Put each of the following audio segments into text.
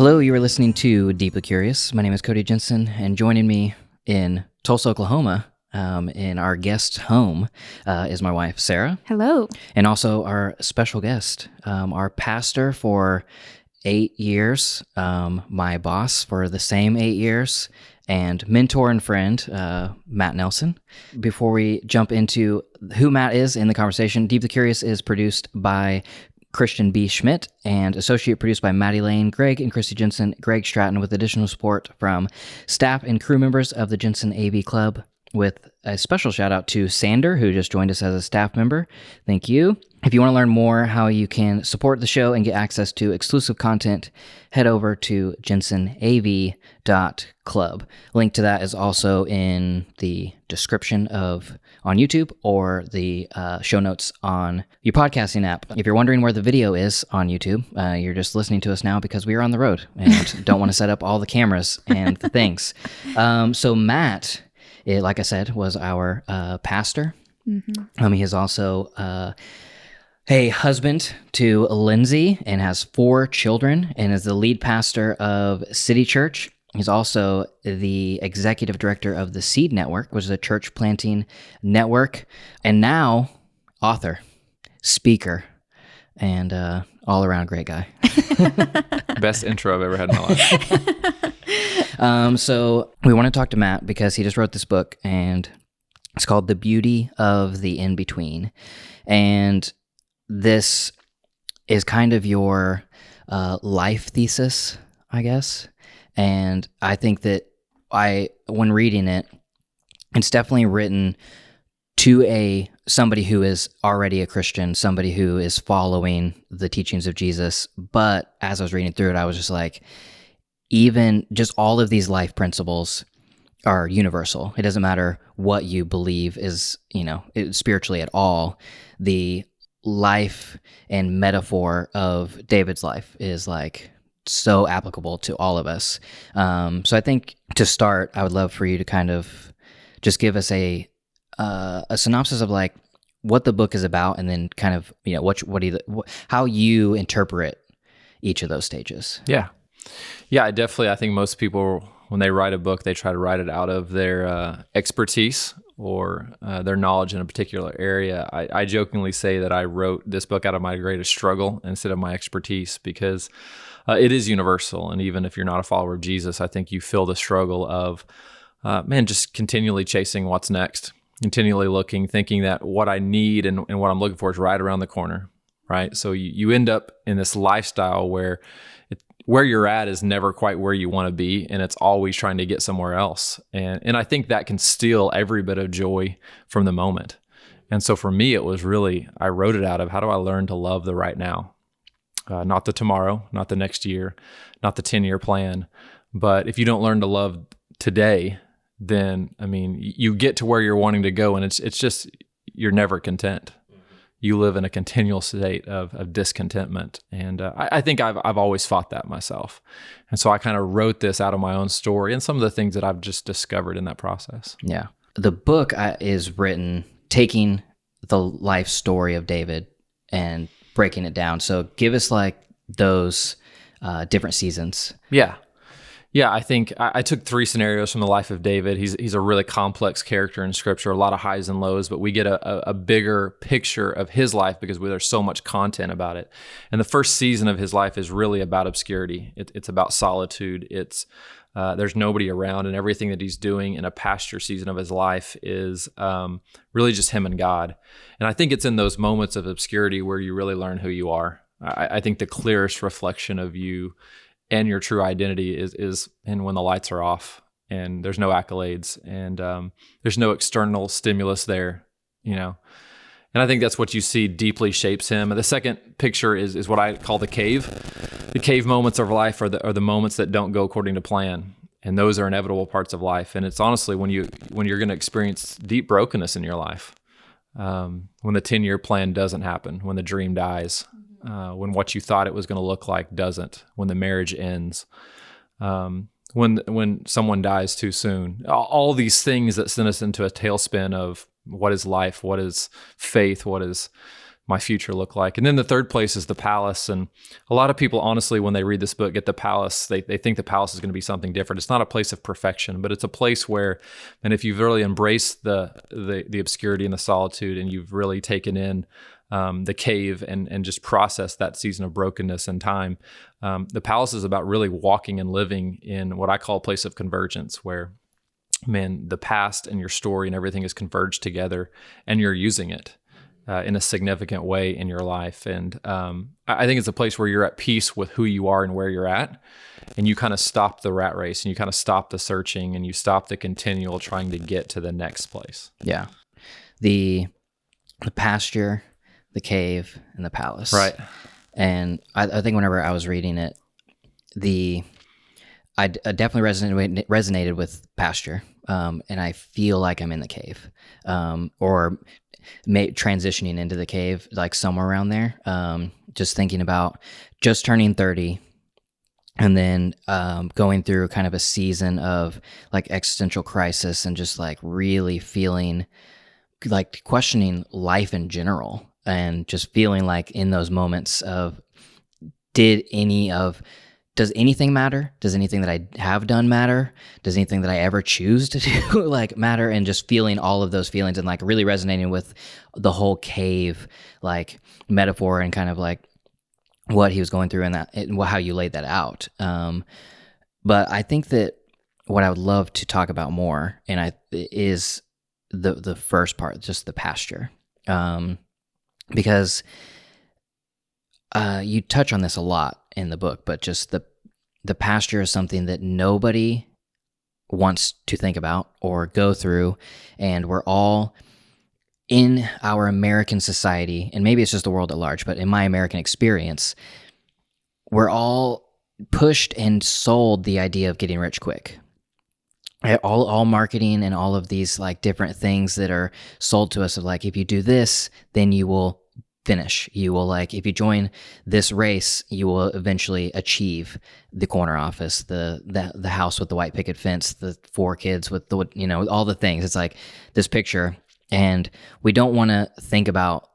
Hello, you are listening to Deeply Curious. My name is Cody Jensen, and joining me in Tulsa, Oklahoma, in our guest home, is my wife, Sarah. Hello. And also our special guest, our pastor for 8 years, my boss for the same 8 years, and mentor and friend, Matt Nelson. Before we jump into who Matt is in the conversation, Deeply Curious is produced by Christian B. Schmidt and associate produced by Maddie Lane, Greg and Christy Jensen, Greg Stratton, with additional support from staff and crew members of the Jensen AV Club, with a special shout out to Sander, who just joined us as a staff member. Thank you. If you want to learn more how you can support the show and get access to exclusive content, head over to jensenav.club. Link to that is also in the description on YouTube or the show notes on your podcasting app. If you're wondering where the video is on YouTube, you're just listening to us now because we are on the road and don't want to set up all the cameras and the things. So Matt, like I said, was our pastor. Mm-hmm. He is also a husband to Lindsay and has 4 children and is the lead pastor of City Church. He's also the executive director of the Seed Network, which is a church planting network, and now author, speaker, and all-around great guy. Best intro I've ever had in my life. So we want to talk to Matt because he just wrote this book, and it's called The Beauty of the In-Between. And this is kind of your life thesis, I guess. And I think that when reading it, it's definitely written to somebody who is already a Christian, somebody who is following the teachings of Jesus. But as I was reading through it, I was just like, even just all of these life principles are universal. It doesn't matter what you believe is, spiritually at all. The life and metaphor of David's life is like so applicable to all of us. So I think to start, I would love for you to kind of just give us a synopsis of like what the book is about, and then kind of how you interpret each of those stages. Yeah, I think most people, when they write a book, they try to write it out of their expertise or their knowledge in a particular area. I jokingly say that I wrote this book out of my greatest struggle instead of my expertise, because it is universal. And even if you're not a follower of Jesus, I think you feel the struggle of, just continually chasing what's next, continually looking, thinking that what I need and what I'm looking for is right around the corner, right? So you end up in this lifestyle where you're at is never quite where you want to be, and it's always trying to get somewhere else. And I think that can steal every bit of joy from the moment. And so for me, it was really, I wrote it out of, how do I learn to love the right now? Not the tomorrow, not the next year, not the 10-year plan. But if you don't learn to love today, then, you get to where you're wanting to go, and it's just, you're never content. You live in a continual state of discontentment. And I think I've always fought that myself. And so I kind of wrote this out of my own story and some of the things that I've just discovered in that process. Yeah. The book is written taking the life story of David and breaking it down. So give us like those different seasons. Yeah, I think I took 3 scenarios from the life of David. He's a really complex character in Scripture, a lot of highs and lows, but we get a bigger picture of his life because there's so much content about it. And the first season of his life is really about obscurity. It's about solitude. It's there's nobody around, and everything that he's doing in a pasture season of his life is really just him and God. And I think it's in those moments of obscurity where you really learn who you are. I think the clearest reflection of you and your true identity is in when the lights are off and there's no accolades and there's no external stimulus there, And I think that's what you see deeply shapes him. And the second picture is what I call the cave. The cave moments of life are the moments that don't go according to plan. And those are inevitable parts of life. And it's honestly when you're going to experience deep brokenness in your life, when the 10-year plan doesn't happen, when the dream dies, when what you thought it was going to look like doesn't, when the marriage ends, when someone dies too soon, all these things that send us into a tailspin of what is life, what is faith, what is my future look like? And then the third place is the palace. And a lot of people, honestly, when they read this book, get the palace, they think the palace is going to be something different. It's not a place of perfection, but it's a place where, and if you've really embraced the obscurity and the solitude, and you've really taken in the cave and just processed that season of brokenness and time, the palace is about really walking and living in what I call a place of convergence, where, man, the past and your story and everything is converged together, and you're using it in a significant way in your life. And I think it's a place where you're at peace with who you are and where you're at, and you kind of stop the rat race, and you kind of stop the searching, and you stop the continual trying to get to the next place. Yeah. The pasture, the cave, and the palace. Right. And I think whenever I was reading it, I definitely resonated with pasture, and I feel like I'm in the cave, or transitioning into the cave, like somewhere around there. Just thinking about just turning 30, and then going through kind of a season of like existential crisis, and just like really feeling like questioning life in general, and just feeling like in those moments of, does anything matter? Does anything that I have done matter? Does anything that I ever choose to do like matter? And just feeling all of those feelings, and like really resonating with the whole cave like metaphor, and kind of like what he was going through, and how you laid that out. But I think that what I would love to talk about more, is the first part, just the pasture, because you touch on this a lot in the book, but just the pasture is something that nobody wants to think about or go through, and we're all in our American society, and maybe it's just the world at large, but in my American experience, we're all pushed and sold the idea of getting rich quick. All marketing and all of these like different things that are sold to us of like, if you do this, then you will finish. You will, like, if you join this race, you will eventually achieve the corner office, the house with the white picket fence, the 4 kids with the, all the things. It's like this picture, and we don't want to think about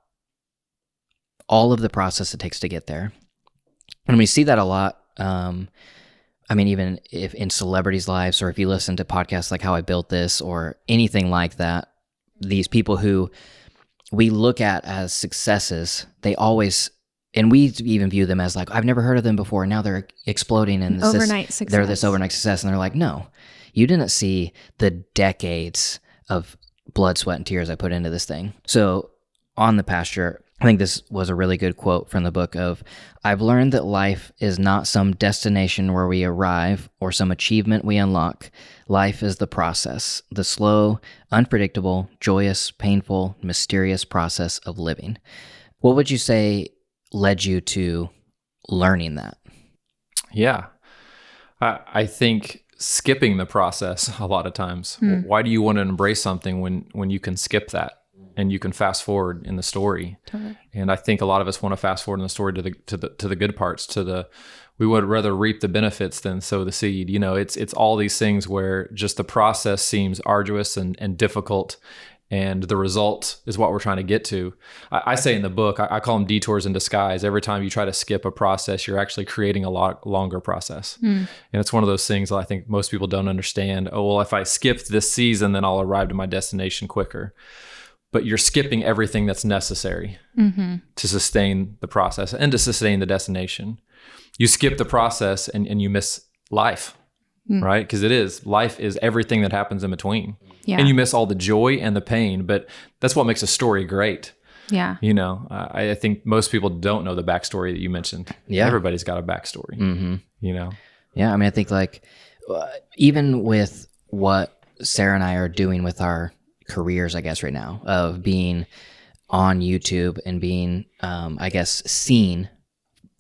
all of the process it takes to get there. And we see that a lot. I mean, even if in celebrities' lives, or if you listen to podcasts like How I Built This or anything like that, these people who we look at as successes, they always, and we even view them as like, I've never heard of them before, and now they're exploding, and success. They're this overnight success, and they're like, no, you didn't see the decades of blood, sweat, and tears I put into this thing. So on the pasture, I think this was a really good quote from the book of, I've learned that life is not some destination where we arrive or some achievement we unlock. Life is the process, the slow, unpredictable, joyous, painful, mysterious process of living. What would you say led you to learning that? Yeah. I think skipping the process a lot of times. Why do you want to embrace something when you can skip that? And you can fast forward in the story. Totally. And I think a lot of us want to fast forward in the story to the good parts, we would rather reap the benefits than sow the seed. It's all these things where just the process seems arduous and difficult, and the result is what we're trying to get to. I say in the book, I call them detours in disguise. Every time you try to skip a process, you're actually creating a lot longer process. And it's one of those things that I think most people don't understand. Oh, well, if I skip this season, then I'll arrive to my destination quicker. But you're skipping everything that's necessary to sustain the process and to sustain the destination. You skip the process and you miss life, right? Because life is everything that happens in between. Yeah. And you miss all the joy and the pain, but that's what makes a story great. Yeah. I think most people don't know the backstory that you mentioned. Yeah. Everybody's got a backstory, Yeah, I mean, I think like even with what Sarah and I are doing with our careers, I guess, right now, of being on YouTube and being, I guess, seen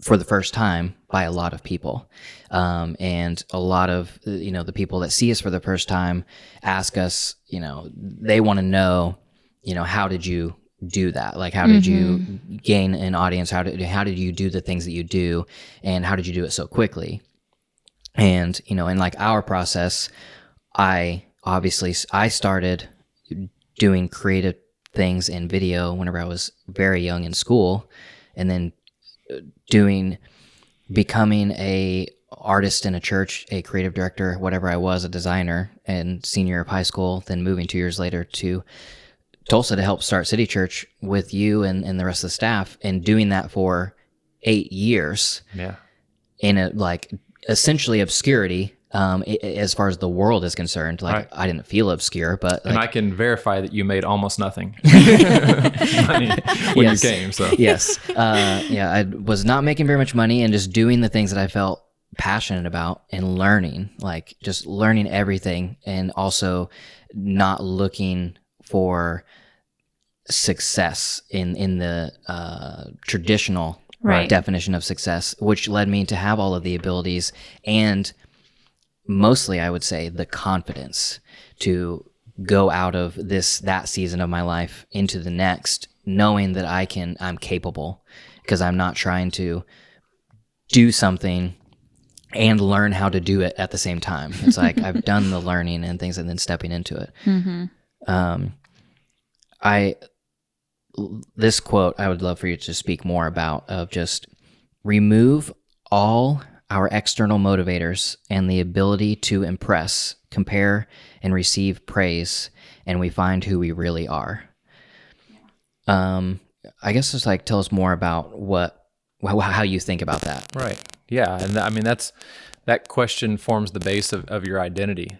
for the first time by a lot of people. And a lot of, the people that see us for the first time ask us, they want to know, how did you do that? Like, how did you gain an audience? How did you do the things that you do? And how did you do it so quickly? And, in like our process, I started doing creative things in video whenever I was very young in school, and then becoming a artist in a church, a creative director, whatever I was, a designer, and senior year of high school, then moving 2 years later to Tulsa to help start City Church with you and the rest of the staff, and doing that for 8 years. Yeah. In a essentially obscurity, as far as the world is concerned. Right. I didn't feel obscure, but and I can verify that you made almost nothing money when you came. So yes, I was not making very much money, and just doing the things that I felt passionate about and learning, just learning everything, and also not looking for success in the traditional definition of success, which led me to have all of the abilities and mostly, I would say, the confidence to go out of that season of my life into the next, knowing that I'm capable, because I'm not trying to do something and learn how to do it at the same time. It's like I've done the learning and things and then stepping into it. Mm-hmm. This quote I would love for you to speak more about, of just remove all our external motivators and the ability to impress, compare, and receive praise, and we find who we really are. I guess just tell us more about how you think about that. Right. Yeah. And I mean, that question forms the base of your identity.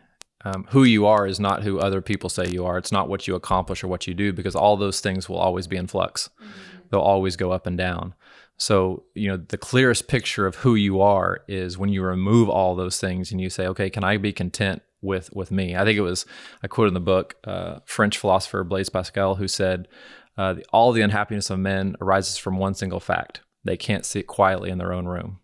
Who you are is not who other people say you are. It's not what you accomplish or what you do, because all those things will always be in flux. Mm-hmm. They'll always go up and down. So, the clearest picture of who you are is when you remove all those things and you say, okay, can I be content with me? I think I quoted in the book, French philosopher Blaise Pascal, who said, all the unhappiness of men arises from one single fact: they can't sit quietly in their own room.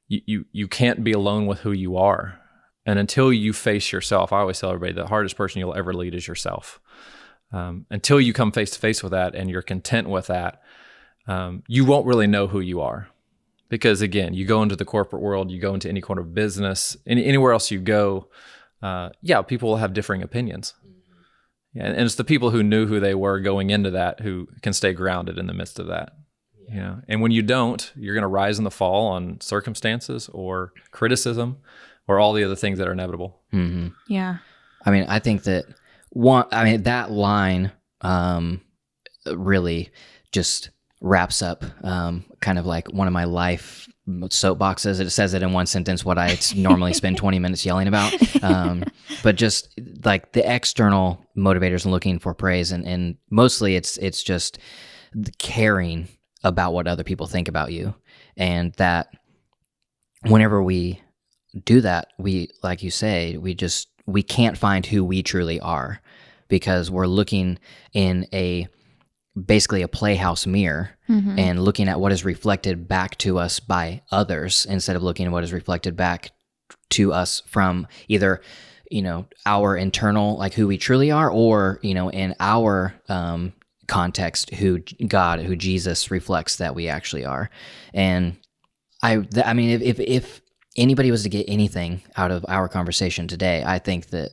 Yeah. You can't be alone with who you are. And until you face yourself, I always tell everybody the hardest person you'll ever lead is yourself. Until you come face to face with that and you're content with that, you won't really know who you are. Because again, you go into the corporate world, you go into any kind of business, anywhere else you go, people will have differing opinions. Yeah, and it's the people who knew who they were going into that who can stay grounded in the midst of that. Yeah. And when you don't, you're going to rise and fall on circumstances or criticism or all the other things that are inevitable. Mm-hmm. Yeah. I mean, I think that that line really just wraps up kind of like one of my life soapboxes. It says it in one sentence, what I normally spend 20 minutes yelling about. But just like the external motivators and looking for praise, and mostly it's just caring about what other people think about you. And that whenever we do that, we, like you say, we can't find who we truly are, because we're looking in basically a playhouse mirror, mm-hmm. and looking at what is reflected back to us by others, instead of looking at what is reflected back to us from either, our internal, like who we truly are, or, in our context, who Jesus reflects that we actually are. And I mean, if anybody was to get anything out of our conversation today, I think that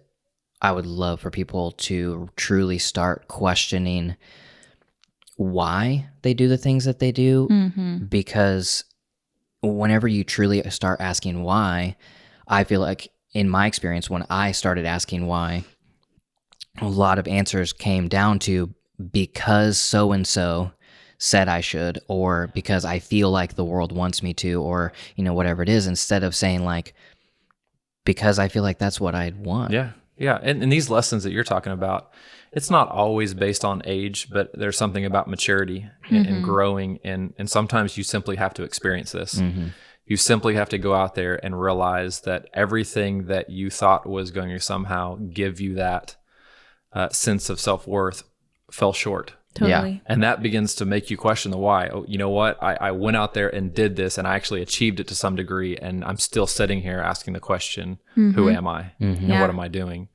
I would love for people to truly start questioning why they do the things that they do, mm-hmm. because whenever you truly start asking why, I feel like in my experience, when I started asking why, a lot of answers came down to because so-and-so said I should, or because I feel like the world wants me to, or, whatever it is, instead of saying because I feel like that's what I'd want. Yeah. Yeah. And these lessons that you're talking about, it's not always based on age, but there's something about maturity mm-hmm. and growing. And sometimes you simply have to experience this. Mm-hmm. You simply have to go out there and realize that everything that you thought was going to somehow give you that sense of self-worth fell short. Totally. Yeah. And that begins to make you question the why. Oh, you know what? I went out there and did this, and I actually achieved it to some degree, and I'm still sitting here asking the question, mm-hmm. who am I? Mm-hmm. And what am I doing?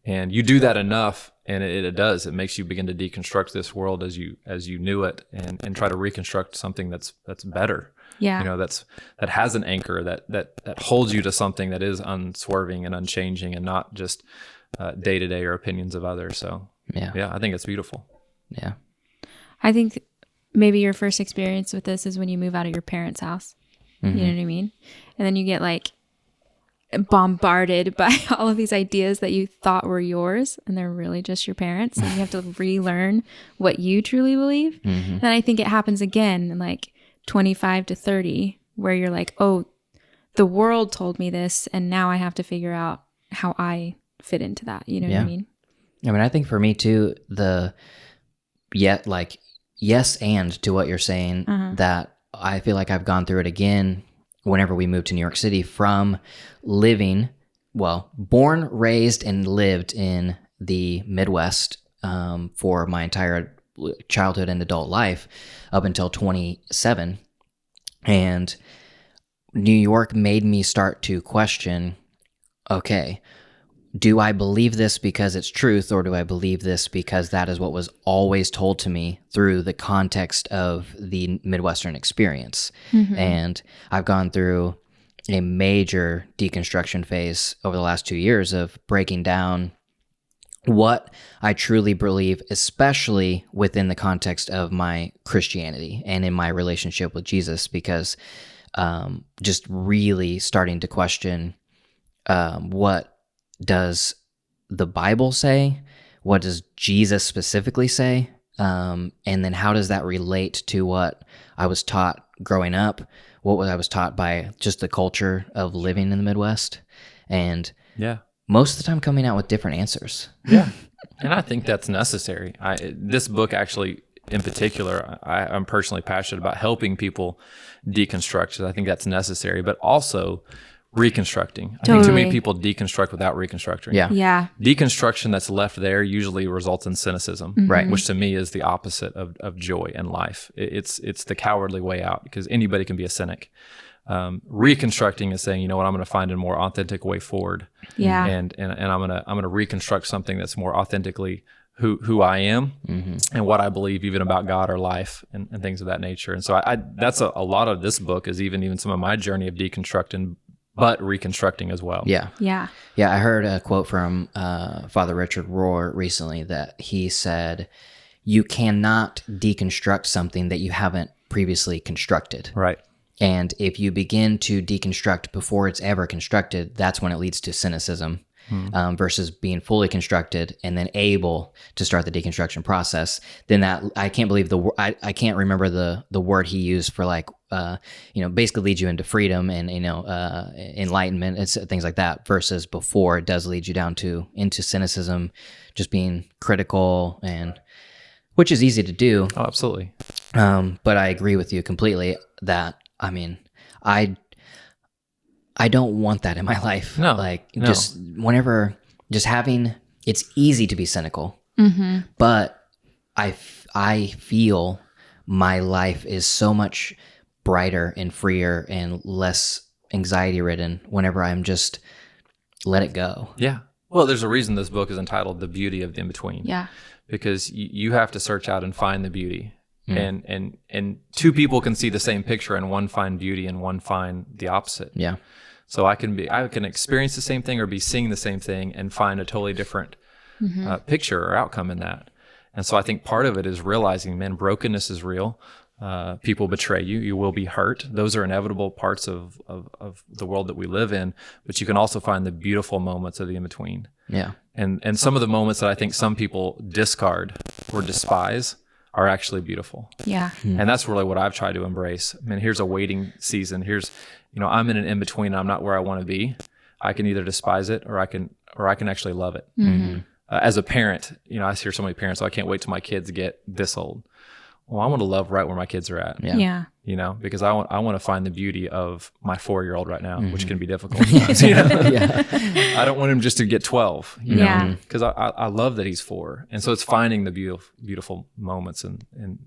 And you do that enough, and it does. It makes you begin to deconstruct this world as you knew it, and try to reconstruct something that's better. Yeah. that has an anchor that holds you to something that is unswerving and unchanging, and not just day to day or opinions of others. So yeah, I think it's beautiful. Yeah. I think maybe your first experience with this is when you move out of your parents' house. Mm-hmm. You know what I mean? And then you get like bombarded by all of these ideas that you thought were yours, and they're really just your parents. And you have to relearn what you truly believe. Mm-hmm. And I think it happens again in like 25 to 30, where you're like, oh, the world told me this, and now I have to figure out how I fit into that. You know what I mean? I mean, I think for me too, yes and to what you're saying, that I feel like I've gone through it again whenever we moved to New York City, from born, raised, and lived in the Midwest for my entire childhood and adult life up until 27. And New York made me start to question, okay, do I believe this because it's truth, or do I believe this because that is what was always told to me through the context of the Midwestern experience? Mm-hmm. And I've gone through a major deconstruction phase over the last 2 years of breaking down what I truly believe, especially within the context of my Christianity and in my relationship with Jesus, because just really starting to question what does the Bible say? What does Jesus specifically say? And then how does that relate to what I was taught growing up? What I was taught by just the culture of living in the Midwest? And most of the time coming out with different answers. Yeah. And I think that's necessary. This book actually, in particular, I'm personally passionate about helping people deconstruct. I think that's necessary, but also reconstructing. I think too many people deconstruct without reconstructing. Yeah. Deconstruction that's left there usually results in cynicism, right? Which to me is the opposite of joy in life. It's the cowardly way out, because anybody can be a cynic. Reconstructing is saying, you know what, I'm going to find a more authentic way forward. Yeah. And I'm going to reconstruct something that's more authentically who I am and what I believe even about God or life and things of that nature. And so that's a lot of this book is even some of my journey of deconstructing, but reconstructing as well. Yeah. Yeah. Yeah. I heard a quote from Father Richard Rohr recently that he said, you cannot deconstruct something that you haven't previously constructed. Right. And if you begin to deconstruct before it's ever constructed, that's when it leads to cynicism. Versus being fully constructed and then able to start the deconstruction process. Then that, I can't believe I can't remember the word he used for basically leads you into freedom and enlightenment and things like that. Versus before, it does lead you into cynicism, just being critical, and which is easy to do. Oh, absolutely. But I agree with you completely that I don't want that in my life. No. Just whenever, just having, it's easy to be cynical, but I feel my life is so much brighter and freer and less anxiety ridden whenever I'm just let it go. Yeah. Well, there's a reason this book is entitled The Beauty of the In-Between. Yeah. Because you have to search out and find the beauty. And two people can see the same picture, and one find beauty and one find the opposite. Yeah. So I can experience the same thing or be seeing the same thing and find a totally different picture or outcome in that. And so I think part of it is realizing, man, brokenness is real. People betray you. You will be hurt. Those are inevitable parts of the world that we live in. But you can also find the beautiful moments of the in-between. Yeah. And some of the moments that I think some people discard or despise are actually beautiful. Yeah. And that's really what I've tried to embrace. I mean, here's a waiting season. Here's, I'm in an in-between. I'm not where I want to be. I can either despise it or I can actually love it. As a parent, I hear so many parents, I can't wait till my kids get this old. Well, I want to love right where my kids are at. Yeah. Because I want to find the beauty of my 4-year-old right now, which can be difficult sometimes. I don't want him just to get 12, because I love that he's 4. And so it's finding the beautiful moments in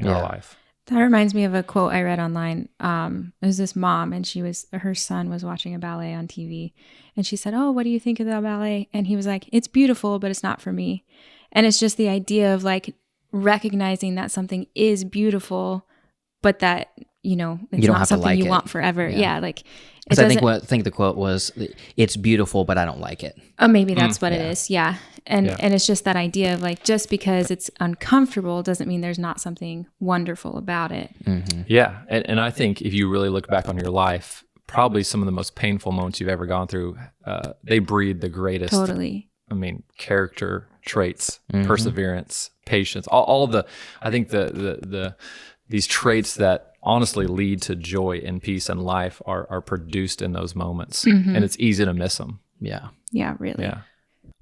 our life. That reminds me of a quote I read online. It was this mom, and her son was watching a ballet on TV, and she said, "Oh, what do you think of that ballet?" And he was like, "It's beautiful, but it's not for me." And it's just the idea of like recognizing that something is beautiful, but that it's You don't not have to something like you it. want forever. Yeah. Yeah. Like it Because I doesn't, think the quote was, "It's beautiful, but I don't like it." oh, maybe that's what it Yeah. is. Yeah. And it's just that idea of like, just because it's uncomfortable doesn't mean there's not something wonderful about it. Yeah. And I think if you really look back on your life, probably some of the most painful moments you've ever gone through, they breed the greatest, Totally. character traits, perseverance, patience, all the, I think these traits that honestly lead to joy and peace in life are produced in those moments. And it's easy to miss them. Yeah. Yeah, really. Yeah.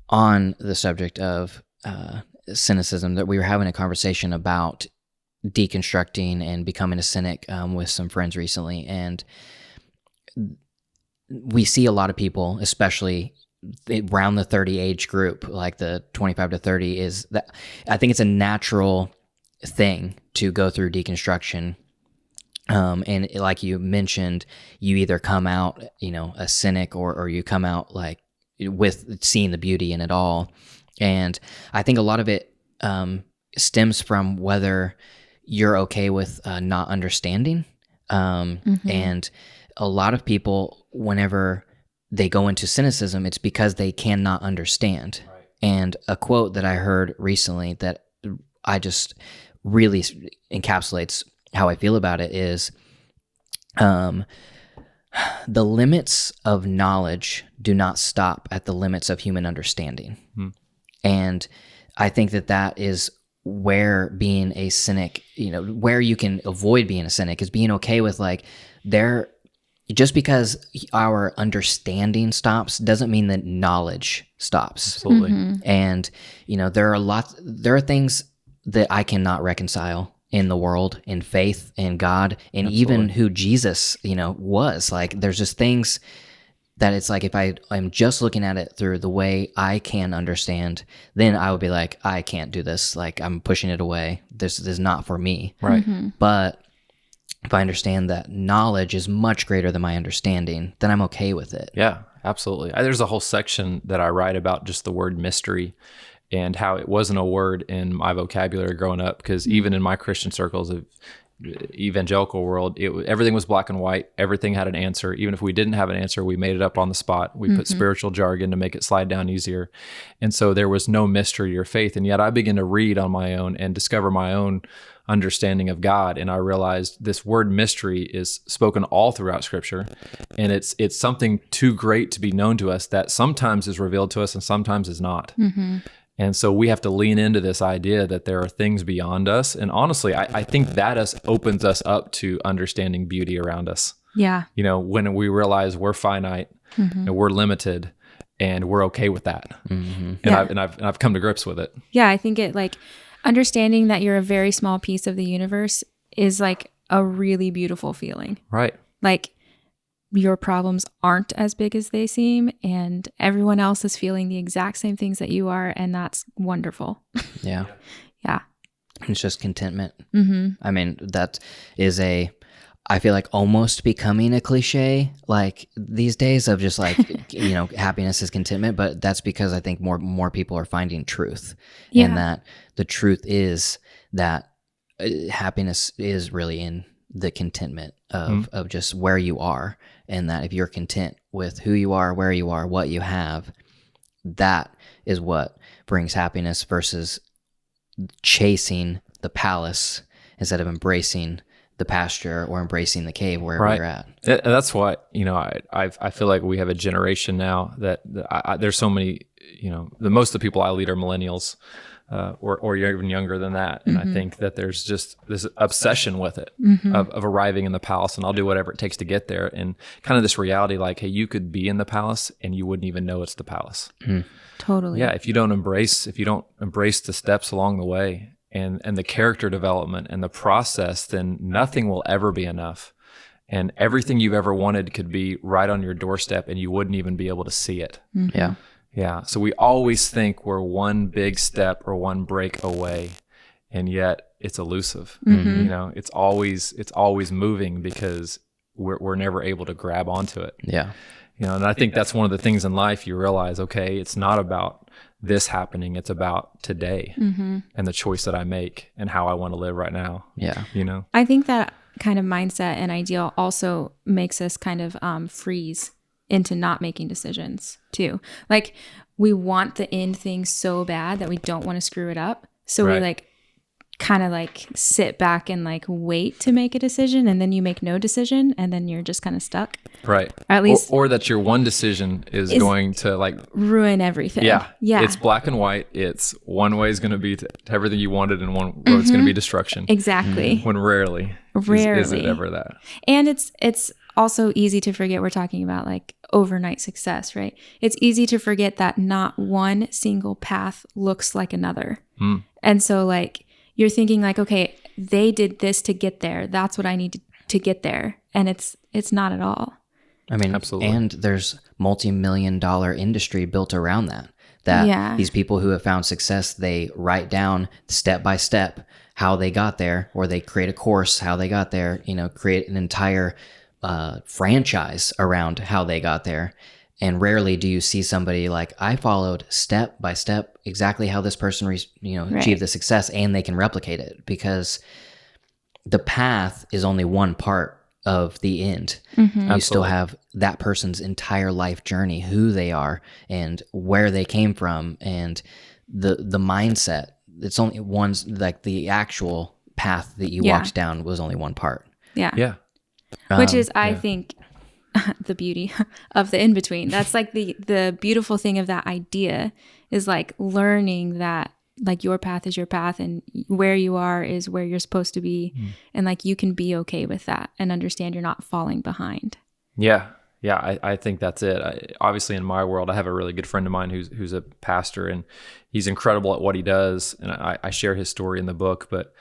On the subject of cynicism, that we were having a conversation about deconstructing and becoming a cynic with some friends recently, and we see a lot of people, especially around the 30 age group, like the 25 to 30, is that I think it's a natural thing to go through deconstruction. And like you mentioned, you either come out, a cynic, or you come out like with seeing the beauty in it all. And I think a lot of it stems from whether you're okay with not understanding. And a lot of people, whenever they go into cynicism, it's because they cannot understand. Right. And a quote that I heard recently that I just really encapsulates how I feel about it is, the limits of knowledge do not stop at the limits of human understanding. And I think that is where being a cynic, where you can avoid being a cynic, is being okay with like just because our understanding stops doesn't mean that knowledge stops. Absolutely. And, there are things that I cannot reconcile in the world, in faith, in God, and even who Jesus, was. Like, there's just things that it's like, if I'm just looking at it through the way I can understand, then I would be like, I can't do this. Like, I'm pushing it away. This is not for me. Right. But if I understand that knowledge is much greater than my understanding, then I'm okay with it. Yeah, absolutely. There's a whole section that I write about just the word mystery and how it wasn't a word in my vocabulary growing up, because even in my Christian circles of evangelical world, everything was black and white. Everything had an answer. Even if we didn't have an answer, we made it up on the spot. We put spiritual jargon to make it slide down easier. And so there was no mystery or faith. And yet I began to read on my own and discover my own understanding of God. And I realized this word mystery is spoken all throughout Scripture. And it's something too great to be known to us that sometimes is revealed to us and sometimes is not. And so we have to lean into this idea that there are things beyond us. And honestly, I think that opens us up to understanding beauty around us. Yeah. When we realize we're finite and we're limited, and we're okay with that. And I've come to grips with it. Yeah, I think it, like, understanding that you're a very small piece of the universe is like a really beautiful feeling. Right. Like, your problems aren't as big as they seem, and everyone else is feeling the exact same things that you are, and that's wonderful. Yeah. Yeah. It's just contentment. I mean, that is I feel like almost becoming a cliche, like these days, of just like, happiness is contentment, but that's because I think more people are finding truth. Yeah. And that the truth is that happiness is really in the contentment of just where you are. And that if you're content with who you are, where you are, what you have, that is what brings happiness, versus chasing the palace instead of embracing the pasture or embracing the cave wherever you're at. That's why, I feel like we have a generation now that there's so many, most of the people I lead are millennials. Or even younger than that. And I think that there's just this obsession with it of arriving in the palace, and I'll do whatever it takes to get there. And kind of this reality, like, hey, you could be in the palace and you wouldn't even know it's the palace. Totally. Yeah. If you don't embrace the steps along the way and the character development and the process, then nothing will ever be enough. And everything you've ever wanted could be right on your doorstep and you wouldn't even be able to see it. Yeah. Yeah. So we always think we're one big step or one break away, and yet it's elusive. It's always moving because we're never able to grab onto it. Yeah. And I think that's one of the things in life you realize, okay, it's not about this happening. It's about today and the choice that I make and how I want to live right now. Yeah. I think that kind of mindset and ideal also makes us kind of freeze into not making decisions too. Like we want the end thing so bad that we don't want to screw it up. So we like kind of like sit back and like wait to make a decision, and then you make no decision, and then you're just kind of stuck. Right. Or at least or that your one decision is going to like ruin everything. Yeah. Yeah. It's black and white. It's one way is going to be to everything you wanted, and one road's going to be destruction. Exactly. When rarely is it ever that. And it's also easy to forget we're talking about like overnight success, right? It's easy to forget that not one single path looks like another. And so like you're thinking like, okay, they did this to get there. That's what I need to get there. And it's not at all. I mean, absolutely. And there's multi-million-dollar industry built around that these people who have found success, they write down step by step how they got there, or they create a course, how they got there, create an entire franchise around how they got there. And rarely do you see somebody like, I followed step by step exactly how this person achieved the success, and they can replicate it, because the path is only one part of the end. You still have that person's entire life journey, who they are and where they came from, and the mindset. It's only one's like the actual path that you walked down was only one part. Yeah. Which is, I think, the beauty of the in-between. That's like the beautiful thing of that idea, is like learning that like your path is your path, and where you are is where you're supposed to be. And like you can be okay with that and understand you're not falling behind. Yeah. I think that's it. Obviously, in my world, I have a really good friend of mine who's a pastor, and he's incredible at what he does. And I share his story in the book, but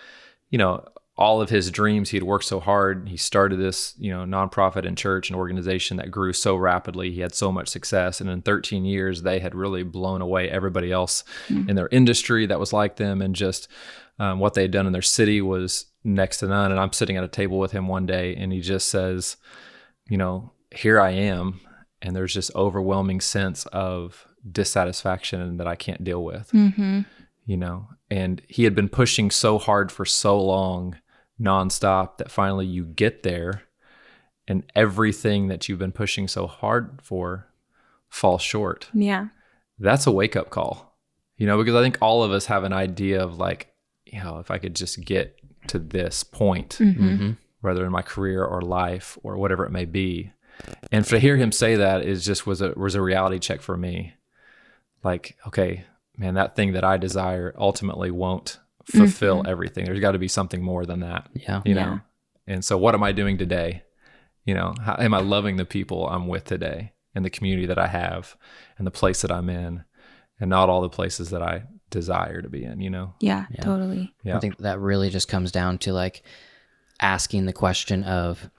all of his dreams, he had worked so hard. He started this, nonprofit and church and organization that grew so rapidly. He had so much success. And in 13 years, they had really blown away everybody else in their industry that was like them. And just what they had done in their city was next to none. And I'm sitting at a table with him one day, and he just says, here I am. And there's this overwhelming sense of dissatisfaction that I can't deal with, and he had been pushing so hard for so long, nonstop, that finally you get there and everything that you've been pushing so hard for falls short. Yeah. That's a wake-up call, because I think all of us have an idea of like, if I could just get to this point, whether in my career or life or whatever it may be. And to hear him say that was a reality check for me. Like, okay, man, that thing that I desire ultimately won't fulfill everything. There's got to be something more than that. Yeah. And so what am I doing today? How am I loving the people I'm with today, and the community that I have, and the place that I'm in, and not all the places that I desire to be in, Yeah, totally. Yeah. I think that really just comes down to like asking the question of,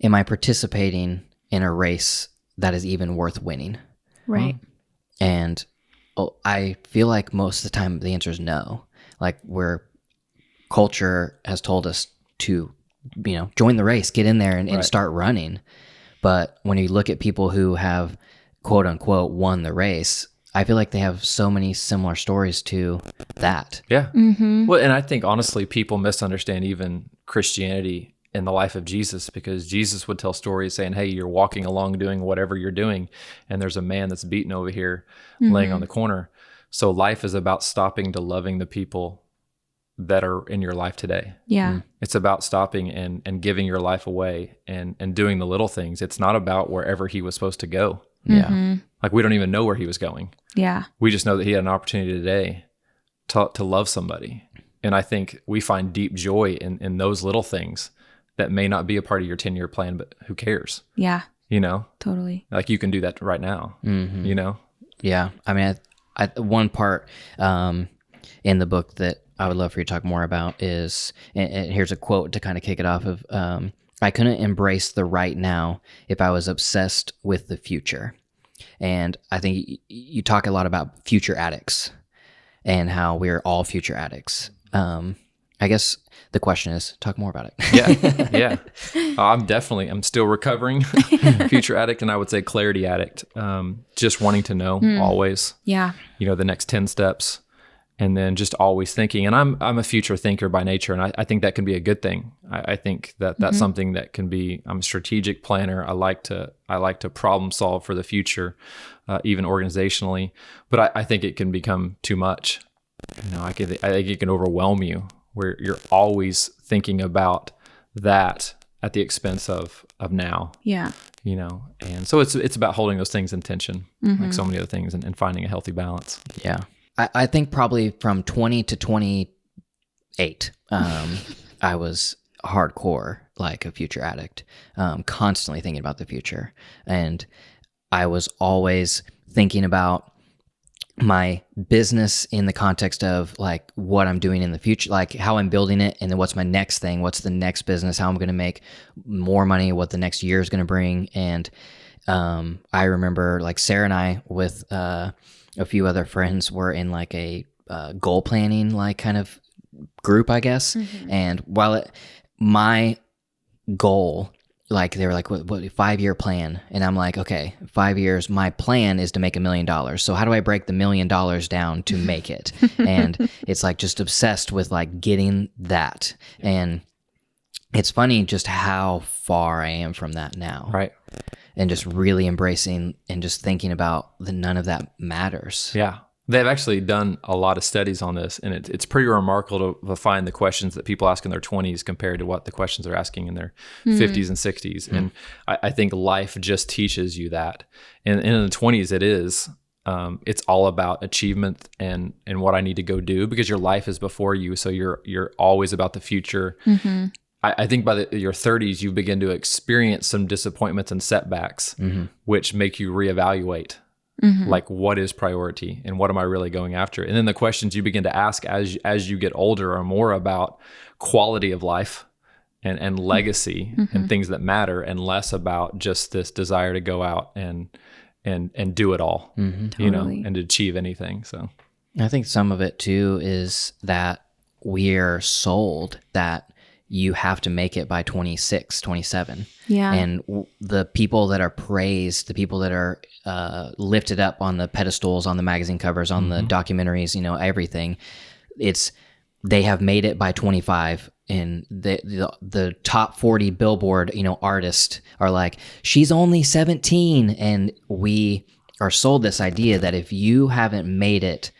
am I participating in a race that is even worth winning? Right. And I feel like most of the time the answer is no. Like, where culture has told us to, join the race, get in there and start running. But when you look at people who have, quote unquote, won the race, I feel like they have so many similar stories to that. Yeah. Well, and I think honestly, people misunderstand even Christianity in the life of Jesus, because Jesus would tell stories saying, hey, you're walking along doing whatever you're doing, and there's a man that's beaten over here laying on the corner. So life is about stopping to loving the people that are in your life today. Yeah. It's about stopping and giving your life away and doing the little things. It's not about wherever he was supposed to go. Yeah. Like, we don't even know where he was going. Yeah. We just know that he had an opportunity today to love somebody. And I think we find deep joy in those little things that may not be a part of your 10-year plan, but who cares? Yeah. Totally. Like, you can do that right now, Yeah. I mean, I one part in the book that I would love for you to talk more about is, and here's a quote to kind of kick it off of, I couldn't embrace the right now if I was obsessed with the future. And I think you talk a lot about future addicts and how we're all future addicts. I guess the question is, talk more about it. Yeah. I'm still recovering future addict, and I would say clarity addict. Just wanting to know always, Yeah. The next 10 steps, and then just always thinking. And I'm a future thinker by nature, and I think that can be a good thing. I think that that's something that can be. I'm a strategic planner. I like to problem solve for the future, even organizationally. But I think it can become too much. I think it can overwhelm you, where you're always thinking about that at the expense of now. Yeah. And so it's about holding those things in tension, like so many other things, and finding a healthy balance. Yeah. I think probably from 20 to 28, I was hardcore, like a future addict, constantly thinking about the future. And I was always thinking about my business in the context of like what I'm doing in the future, like how I'm building it, and then what's my next thing, what's the next business, how I'm going to make more money, what the next year is going to bring. And I remember like Sarah and I with a few other friends were in like a goal planning like kind of group, I guess. And while my goal, like they were like, what 5-year plan? And I'm like, okay, 5 years, my plan is to make $1 million. So how do I break the $1 million down to make it? And it's like just obsessed with like getting that. And it's funny just how far I am from that now. Right. And just really embracing and just thinking about that none of that matters. Yeah. They've actually done a lot of studies on this, and it's pretty remarkable to find the questions that people ask in their 20s compared to what the questions they're asking in their 50s and 60s. And I think life just teaches you that. And in the 20s, it's all about achievement and what I need to go do, because your life is before you. So you're always about the future. I think by your 30s, you begin to experience some disappointments and setbacks, which make you reevaluate. Like, what is priority and what am I really going after? And then the questions you begin to ask as you get older are more about quality of life and legacy and things that matter, and less about just this desire to go out and do it all, and achieve anything. So I think some of it too is that we're sold that you have to make it by 26, 27. Yeah. And the people that are praised, the people that are lifted up on the pedestals, on the magazine covers, on the documentaries, everything, they have made it by 25. And the top 40 Billboard, artists are like, she's only 17. And we are sold this idea that if you haven't made it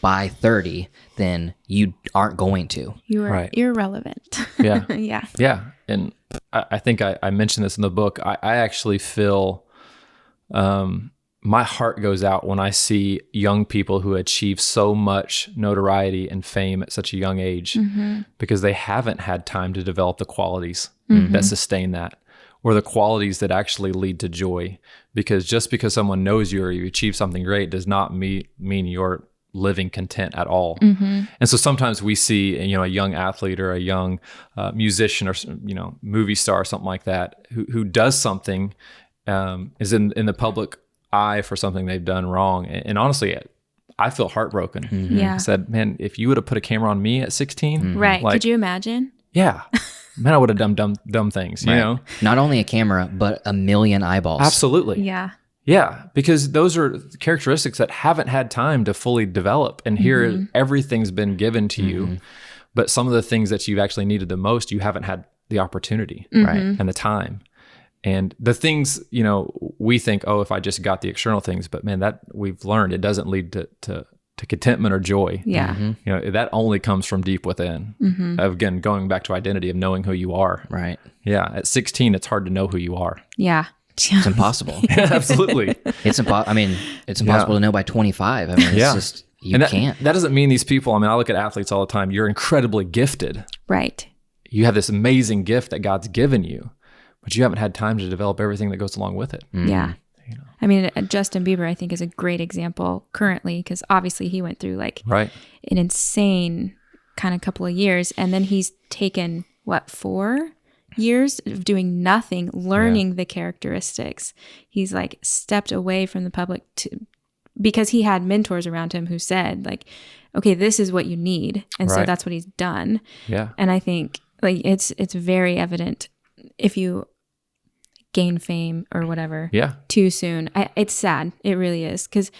by 30, then you aren't going to. You are irrelevant. Yeah. Yeah. Yeah. And I think I mentioned this in the book. I actually feel my heart goes out when I see young people who achieve so much notoriety and fame at such a young age, because they haven't had time to develop the qualities that sustain that, or the qualities that actually lead to joy. Because just because someone knows you or you achieve something great does not mean you're living content at all. And so sometimes we see, a young athlete or a young musician or, movie star or something like that, who does something, is in the public eye for something they've done wrong. And honestly, I feel heartbroken. Yeah. I said, man, if you would have put a camera on me at 16, Right. Could you imagine? Yeah. Man, I would have done dumb things, Not only a camera, but a million eyeballs. Absolutely. Yeah. Yeah, because those are characteristics that haven't had time to fully develop. And here, everything's been given to you, but some of the things that you've actually needed the most, you haven't had the opportunity, right, and the time. And the things, we think, oh, if I just got the external things, but man, that we've learned it doesn't lead to contentment or joy. Yeah. That only comes from deep within. Again, going back to identity of knowing who you are. Right. Yeah. At 16, it's hard to know who you are. Yeah. It's impossible. Absolutely. It's impossible to know by 25. It's just, can't. That doesn't mean these people, I look at athletes all the time. You're incredibly gifted. Right. You have this amazing gift that God's given you, but you haven't had time to develop everything that goes along with it. Yeah. Justin Bieber, I think, is a great example currently, because obviously he went through an insane kind of couple of years. And then he's taken, 4 years of doing nothing, learning the characteristics. He's stepped away from the public because he had mentors around him who said okay, this is what you need. And so that's what he's done. Yeah. And I think it's very evident if you gain fame or whatever too soon. It's sad. It really is. Because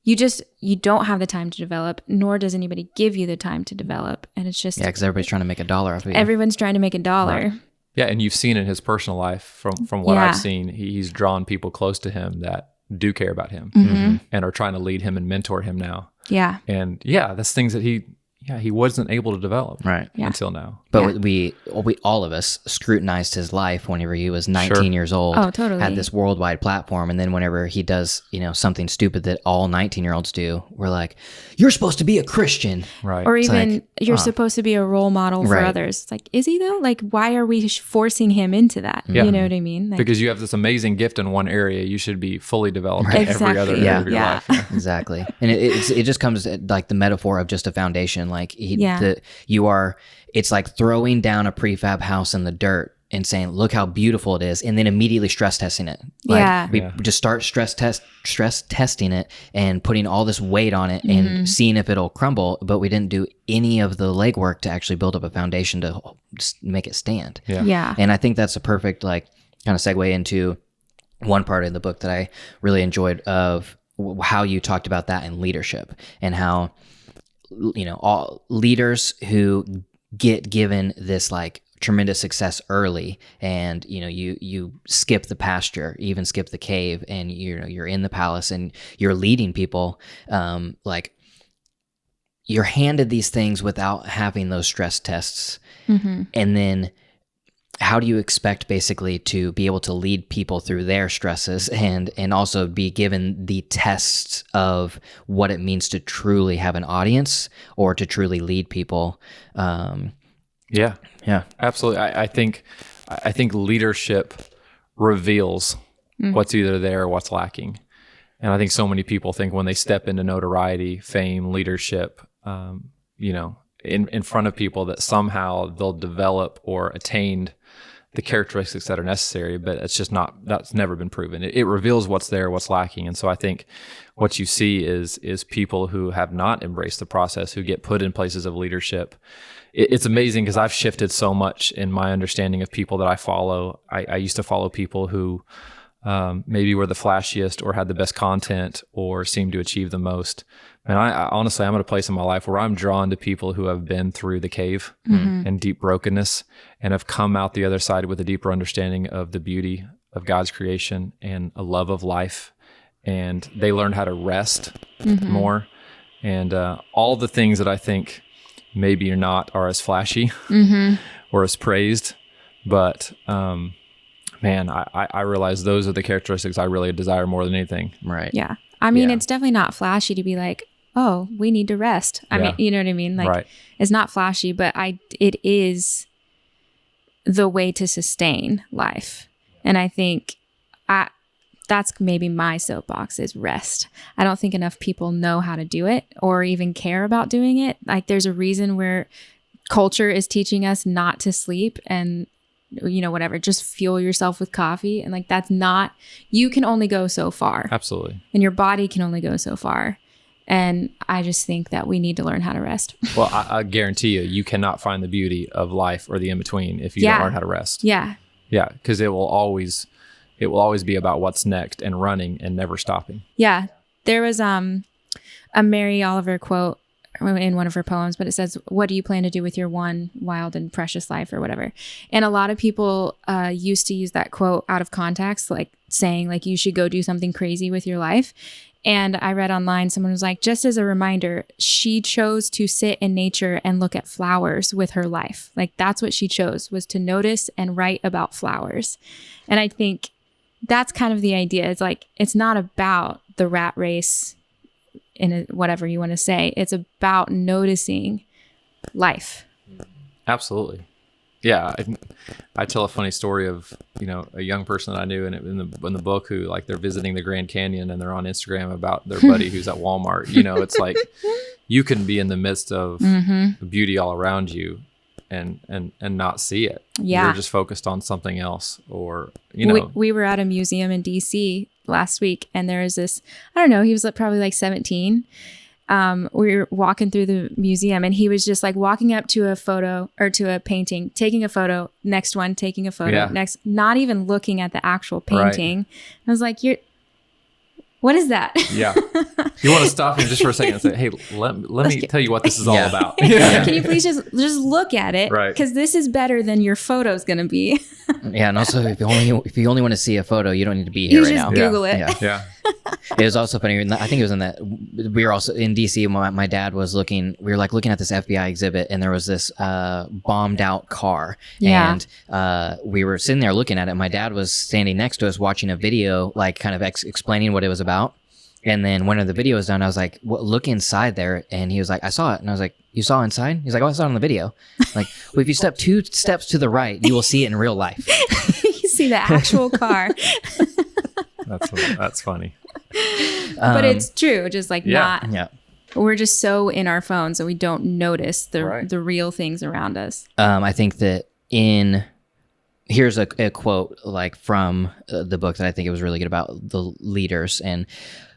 you don't have the time to develop, nor does anybody give you the time to develop. And it's just, because everybody's trying to make a dollar off of you. everyone's trying to make a dollar. Right. Yeah, and you've seen in his personal life, from what I've seen, he's drawn people close to him that do care about him and are trying to lead him and mentor him now. Yeah. And that's things that he wasn't able to develop until now. But we all of us scrutinized his life whenever he was 19 years old. Oh, totally. Had this worldwide platform, and then whenever he does, something stupid that all 19-year-olds do, we're like, "You're supposed to be a Christian," Right? Or even you're supposed to be a role model for others. It's like, is he though? Like, why are we forcing him into that? Yeah. You know what I mean? Like, Because you have this amazing gift in one area, you should be fully developed in every other area of your life. Yeah. Exactly. And it just comes like the metaphor of just a foundation. Like it's like throwing down a prefab house in the dirt and saying, look how beautiful it is, and then immediately stress testing it. Like we just start stress testing it and putting all this weight on it and seeing if it'll crumble, but we didn't do any of the legwork to actually build up a foundation to just make it stand. Yeah. And I think that's a perfect kind of segue into one part in the book that I really enjoyed of how you talked about that in leadership, and how all leaders who get given this tremendous success early, and you skip the pasture, even skip the cave, and you're in the palace and you're leading people, you're handed these things without having those stress tests. And then how do you expect basically to be able to lead people through their stresses and also be given the tests of what it means to truly have an audience or to truly lead people? Yeah, absolutely. I think leadership reveals what's either there or what's lacking. And I think so many people think when they step into notoriety, fame, leadership, in front of people, that somehow they'll develop or attain the characteristics that are necessary, but that's never been proven. It reveals what's there, what's lacking. And so I think what you see is people who have not embraced the process, who get put in places of leadership. It's amazing because I've shifted so much in my understanding of people that I follow. I used to follow people who maybe were the flashiest or had the best content or seemed to achieve the most. And I honestly, I'm at a place in my life where I'm drawn to people who have been through the cave and deep brokenness and have come out the other side with a deeper understanding of the beauty of God's creation and a love of life. And they learn how to rest more. And all the things that I think maybe are as flashy or as praised. But man, I realize those are the characteristics I really desire more than anything. Right. Yeah. I mean, it's definitely not flashy to be like, oh, we need to rest. I mean, you know what I mean? Like, it's not flashy, but it is the way to sustain life. And I think that's maybe my soapbox is rest. I don't think enough people know how to do it or even care about doing it. Like, there's a reason where culture is teaching us not to sleep and whatever, just fuel yourself with coffee. And you can only go so far. Absolutely. And your body can only go so far. And I just think that we need to learn how to rest. Well, I guarantee you cannot find the beauty of life or the in-between if you don't learn how to rest. Yeah. Yeah. Because it will always be about what's next and running and never stopping. Yeah. There was a Mary Oliver quote in one of her poems, but it says, what do you plan to do with your one wild and precious life, or whatever? And a lot of people used to use that quote out of context, like saying like you should go do something crazy with your life. And I read online, someone was like, just as a reminder, she chose to sit in nature and look at flowers with her life. Like, that's what she chose, was to notice and write about flowers. And I think that's kind of the idea. It's like, it's not about the rat race in whatever you want to say. It's about noticing life. Absolutely. Yeah. I tell a funny story of, a young person that I knew in the book who, like, they're visiting the Grand Canyon and they're on Instagram about their buddy who's at Walmart. It's like you can be in the midst of beauty all around you and not see it. Yeah. You're just focused on something else, or, We were at a museum in DC last week, and there was this, I don't know, he was probably like 17. We were walking through the museum, and he was just like walking up to a photo or to a painting, taking a photo, next one, taking a photo, next, not even looking at the actual painting. Right. I was like, What is that? Yeah. You want to stop him just for a second and say, hey, let me tell you what this is all about. Can you please just look at it? Right. Because this is better than your photo's going to be. Yeah, and also if you only want to see a photo, you don't need to be here You right just now. Google it. Yeah. It was also funny. I think it was in that we were also in DC. My dad was looking. We were like looking at this FBI exhibit, and there was this bombed out car. Yeah. And we were sitting there looking at it. My dad was standing next to us watching a video, like kind of explaining what it was about. And then when the video was done, I was like, well, look inside there. And he was like, I saw it. And I was like, you saw inside? He's like, oh, I saw it on the video. Like, well, if you step 2 steps to the right, you will see it in real life. You see the actual car. That's funny. But it's true. Just like Yeah. not. Yeah. We're just so in our phones that we don't notice the real things around us. I think that here's a quote like from the book that I think it was really good about the leaders. And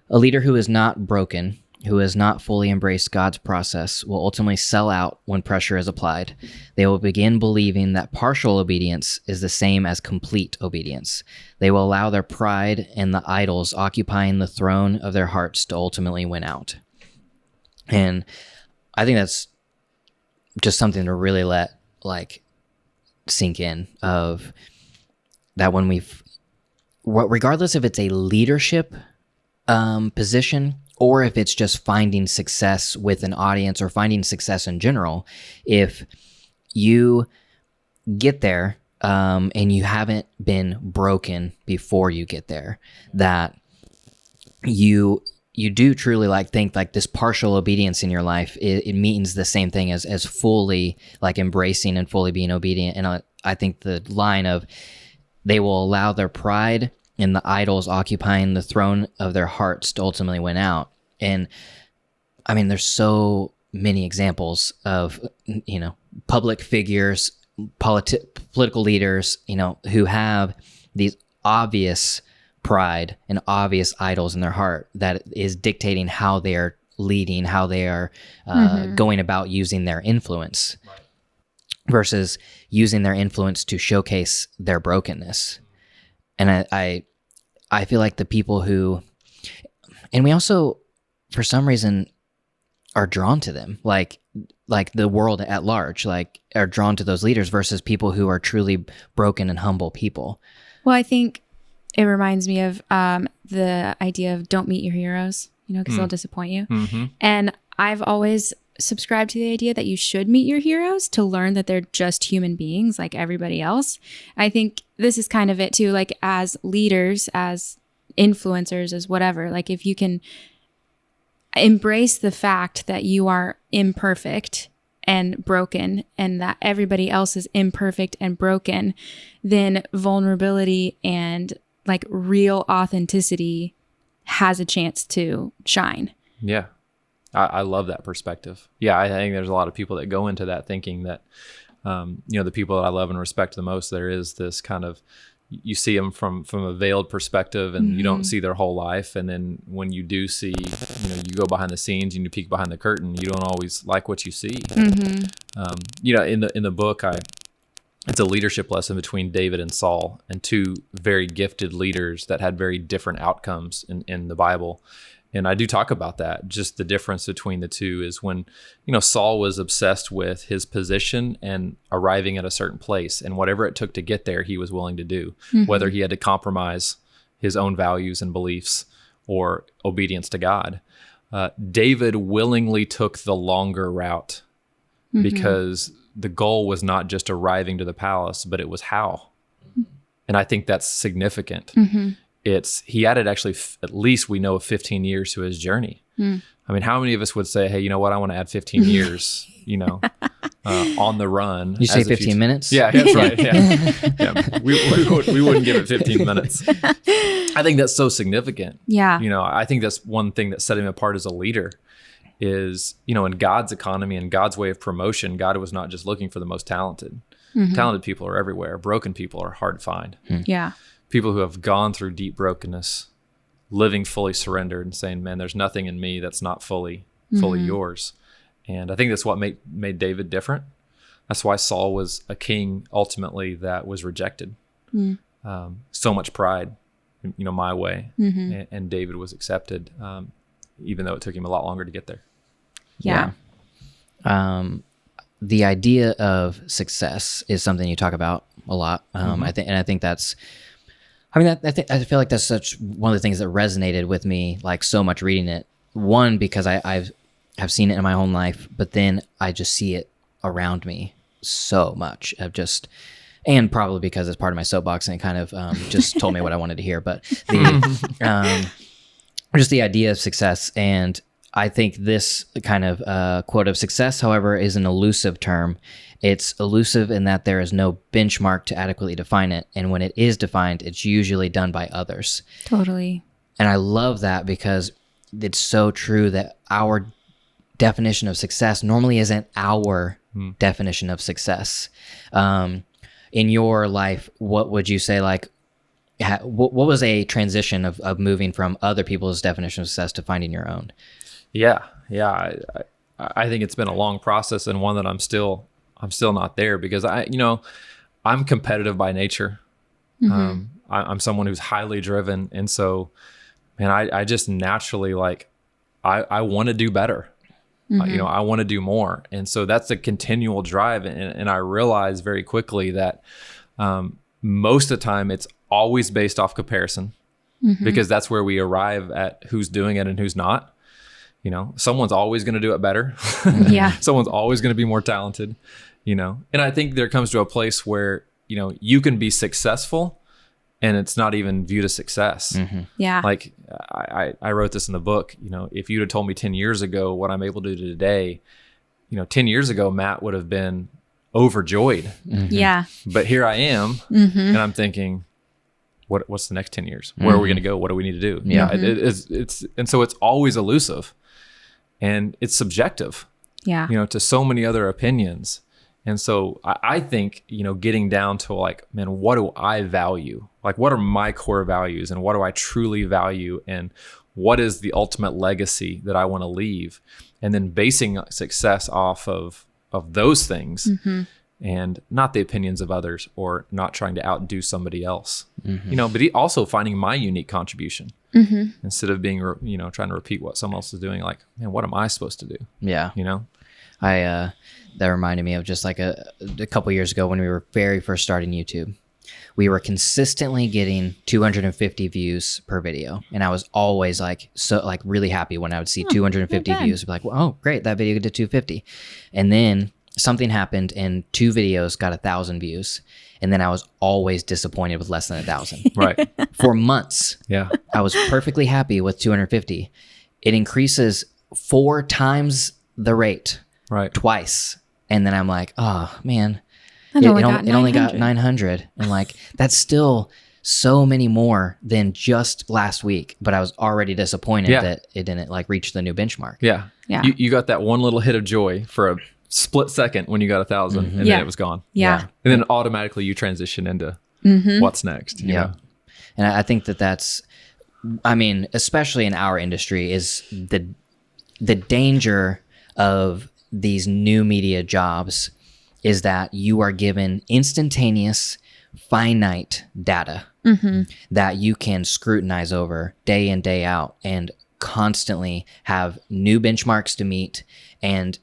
a leader who is not broken, who has not fully embraced God's process, will ultimately sell out when pressure is applied. They will begin believing that partial obedience is the same as complete obedience. They will allow their pride and the idols occupying the throne of their hearts to ultimately win out. And I think that's just something to really let like sink in, of that when regardless if it's a leadership position or if it's just finding success with an audience or finding success in general, if you get there and you haven't been broken before you get there, that you do truly like think like this partial obedience in your life, it means the same thing as fully like embracing and fully being obedient. And I think the line of they will allow their pride and the idols occupying the throne of their hearts to ultimately win out. And I mean, there's so many examples of, public figures, political leaders, who have these obvious pride and obvious idols in their heart that is dictating how they are leading, how they are going about using their influence versus using their influence to showcase their brokenness. And I feel like the people who, and we also, for some reason, are drawn to them, like the world at large, like are drawn to those leaders versus people who are truly broken and humble people. Well, I think it reminds me of the idea of don't meet your heroes, because they'll disappoint you. Mm-hmm. And I've always subscribed to the idea that you should meet your heroes to learn that they're just human beings like everybody else. I think this is kind of it too, like as leaders, as influencers, as whatever, like if you can embrace the fact that you are imperfect and broken and that everybody else is imperfect and broken, then vulnerability and like real authenticity has a chance to shine. Yeah. I love that perspective. Yeah. I think there's a lot of people that go into that thinking that, the people that I love and respect the most, there is this kind of, you see them from a veiled perspective and you don't see their whole life. And then when you do see, you go behind the scenes and you peek behind the curtain, you don't always like what you see. In the book, it's a leadership lesson between David and Saul, and two very gifted leaders that had very different outcomes in the Bible. And I do talk about that. Just the difference between the two is when, Saul was obsessed with his position and arriving at a certain place, and whatever it took to get there, he was willing to do, whether he had to compromise his own values and beliefs or obedience to God. David willingly took the longer route because the goal was not just arriving to the palace, but it was how. And I think that's significant. He added actually, at least we know, 15 years to his journey. I mean, how many of us would say, hey, you know what? I want to add 15 years, on the run. You say 15 minutes? Yeah, that's right. Yeah. We wouldn't give it 15 minutes. I think that's so significant. Yeah. I think that's one thing that set him apart as a leader is, in God's economy and God's way of promotion, God was not just looking for the most talented. Talented people are everywhere. Broken people are hard to find. Yeah. People who have gone through deep brokenness, living fully surrendered and saying, man, there's nothing in me that's not fully yours. And I think that's what made David different. That's why Saul was a king ultimately that was rejected. So much pride my way. And David was accepted, even though it took him a lot longer to get there. Yeah. The idea of success is something you talk about a lot. I think that's, I feel like that's such one of the things that resonated with me like so much reading it. One, because I've seen it in my own life, but then I just see it around me so much of just, and probably because it's part of my soapbox and it kind of just told me what I wanted to hear. But just the idea of success. And I think this kind of quote of success, however, is an elusive term. It's elusive in that there is no benchmark to adequately define it. And when it is defined, it's usually done by others. Totally. And I love that because it's so true that our definition of success normally isn't our definition of success. In your life, what would you say, like, what was a transition of moving from other people's definition of success to finding your own? Yeah. I think it's been a long process, and one that I'm still not there, because I'm competitive by nature. I'm someone who's highly driven. And so, man, I just naturally I want to do better. I want to do more. And so that's a continual drive. And I realize very quickly that most of the time it's always based off comparison, because that's where we arrive at who's doing it and who's not. Someone's always going to do it better. Yeah. Someone's always going to be more talented, and I think there comes to a place where, you can be successful and it's not even viewed as success. Yeah. Like I wrote this in the book, if you'd have told me 10 years ago what I'm able to do today, 10 years ago, Matt would have been overjoyed. Yeah. But here I am, and I'm thinking, what's the next 10 years? Where are we going to go? What do we need to do? Yeah. It's and so it's always elusive, and it's subjective, to so many other opinions. And so I think, getting down to like, man, what do I value? Like, what are my core values, and what do I truly value? And what is the ultimate legacy that I want to leave? And then basing success off of those things, and not the opinions of others, or not trying to outdo somebody else, but also finding my unique contribution, instead of being, trying to repeat what someone else is doing. Like, man, what am I supposed to do? Yeah. That reminded me of just like a couple years ago when we were very first starting YouTube. We were consistently getting 250 views per video. And I was always really happy when I would see 250 views. I'd be like, well, oh, great, that video did 250. And then something happened and 2 videos got 1,000 views. And then I was always disappointed with less than 1,000. Right. For months. Yeah. I was perfectly happy with 250. It increases 4 times the rate. Right. Twice. And then I'm like, oh man, it only got 900. And like, that's still so many more than just last week. But I was already disappointed that it didn't reach the new benchmark. Yeah. You got that one little hit of joy for a split second when you got 1,000, and then it was gone. Yeah. And then automatically you transition into what's next. You know? And I think that's, especially in our industry, is the danger of these new media jobs is that you are given instantaneous, finite data that you can scrutinize over day in, day out, and constantly have new benchmarks to meet. And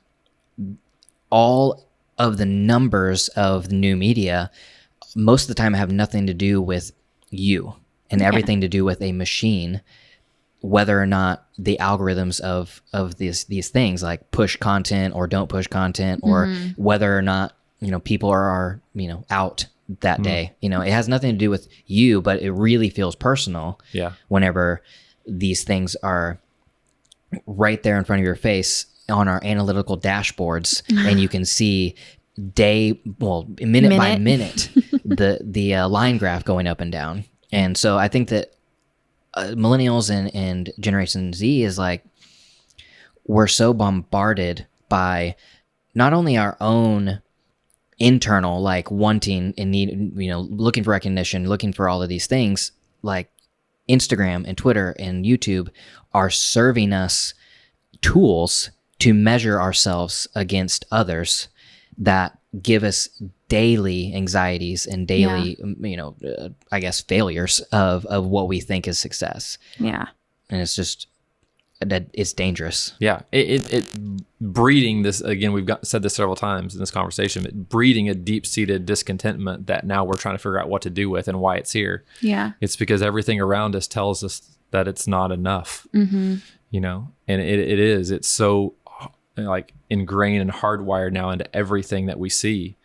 all of the numbers of the new media, most of the time, have nothing to do with you and everything to do with a machine, whether or not the algorithms of these things like push content or don't push content, or whether or not, people are out that day. It has nothing to do with you, but it really feels personal whenever these things are right there in front of your face on our analytical dashboards, and you can see minute by minute the line graph going up and down. And so I think that millennials and Generation Z is like, we're so bombarded by not only our own internal, wanting and need, looking for recognition, looking for all of these things, like Instagram and Twitter and YouTube are serving us tools to measure ourselves against others. that give us daily anxieties and daily, I guess, failures of what we think is success. Yeah. And it's just, that it's dangerous. Yeah. It breeding this, again, said this several times in this conversation, but breeding a deep-seated discontentment that now we're trying to figure out what to do with and why it's here. Yeah. It's because everything around us tells us that it's not enough, and it's so like ingrained and hardwired now into everything that we see